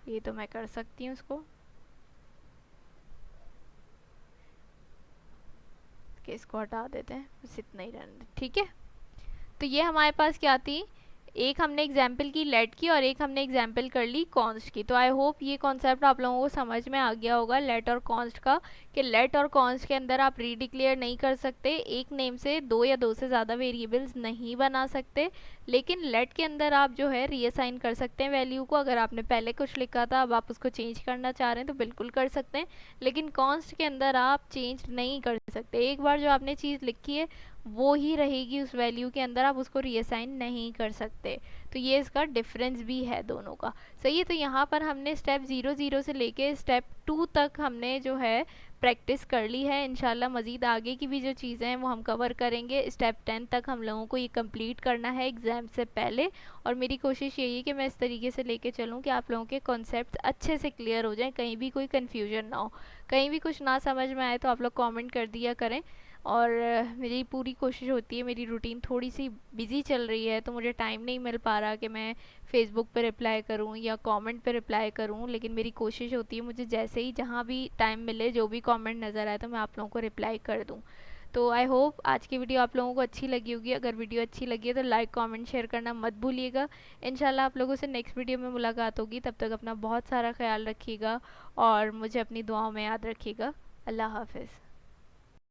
ये तो मैं कर सकती हूँ इसको, कि इसको हटा देते हैं, बस इतना ही रहने। ठीक है, तो ये हमारे पास क्या थी, एक हमने एग्जाम्पल की लेट की और एक हमने एग्जाम्पल कर ली कॉन्स्ट की। तो आई होप ये कॉन्सेप्ट आप लोगों को समझ में आ गया होगा लेट और कॉन्स्ट का, कि लेट और कॉन्स्ट के अंदर आप रीडिक्लेयर नहीं कर सकते, एक नेम से दो या दो से ज़्यादा वेरिएबल्स नहीं बना सकते। लेकिन लेट के अंदर आप जो है रीअसाइन कर सकते हैं वैल्यू को। अगर आपने पहले कुछ लिखा था, अब आप उसको चेंज करना चाह रहे हैं तो बिल्कुल कर सकते हैं। लेकिन कॉन्स्ट के अंदर आप चेंज नहीं कर सकते, एक बार जो आपने चीज़ लिखी है वो ही रहेगी उस वैल्यू के अंदर, आप उसको रीअसाइन नहीं कर सकते। तो ये इसका डिफरेंस भी है दोनों का। सही है? तो यहाँ पर हमने स्टेप 0 से लेके स्टेप 2 तक हमने जो है प्रैक्टिस कर ली है। इंशाल्लाह मज़ीद आगे की भी जो चीज़ें हैं वो हम कवर करेंगे। स्टेप 10 तक हम लोगों को ये कंप्लीट करना है एग्ज़ाम से पहले। और मेरी कोशिश यही है कि मैं इस तरीके से लेके चलूँ कि आप लोगों के कॉन्सेप्ट अच्छे से क्लियर हो जाएं, कहीं भी कोई कन्फ्यूजन ना हो। कहीं भी कुछ ना समझ में आए तो आप लोग कॉमेंट कर दिया करें। और मेरी पूरी कोशिश होती है, मेरी रूटीन थोड़ी सी बिज़ी चल रही है तो मुझे टाइम नहीं मिल पा रहा कि मैं फ़ेसबुक पे रिप्लाई करूं या कमेंट पे रिप्लाई करूं। लेकिन मेरी कोशिश होती है मुझे जैसे ही जहां भी टाइम मिले, जो भी कमेंट नज़र आए तो मैं आप लोगों को रिप्लाई कर दूं। तो आई होप आज की वीडियो आप लोगों को अच्छी लगी होगी। अगर वीडियो अच्छी लगी है तो लाइक कमेंट शेयर करना मत भूलिएगा। इंशाल्लाह आप लोगों से नेक्स्ट वीडियो में मुलाकात होगी। तब तक अपना बहुत सारा ख्याल रखिएगा और मुझे अपनी दुआओं में याद रखिएगा। अल्लाह हाफिज़।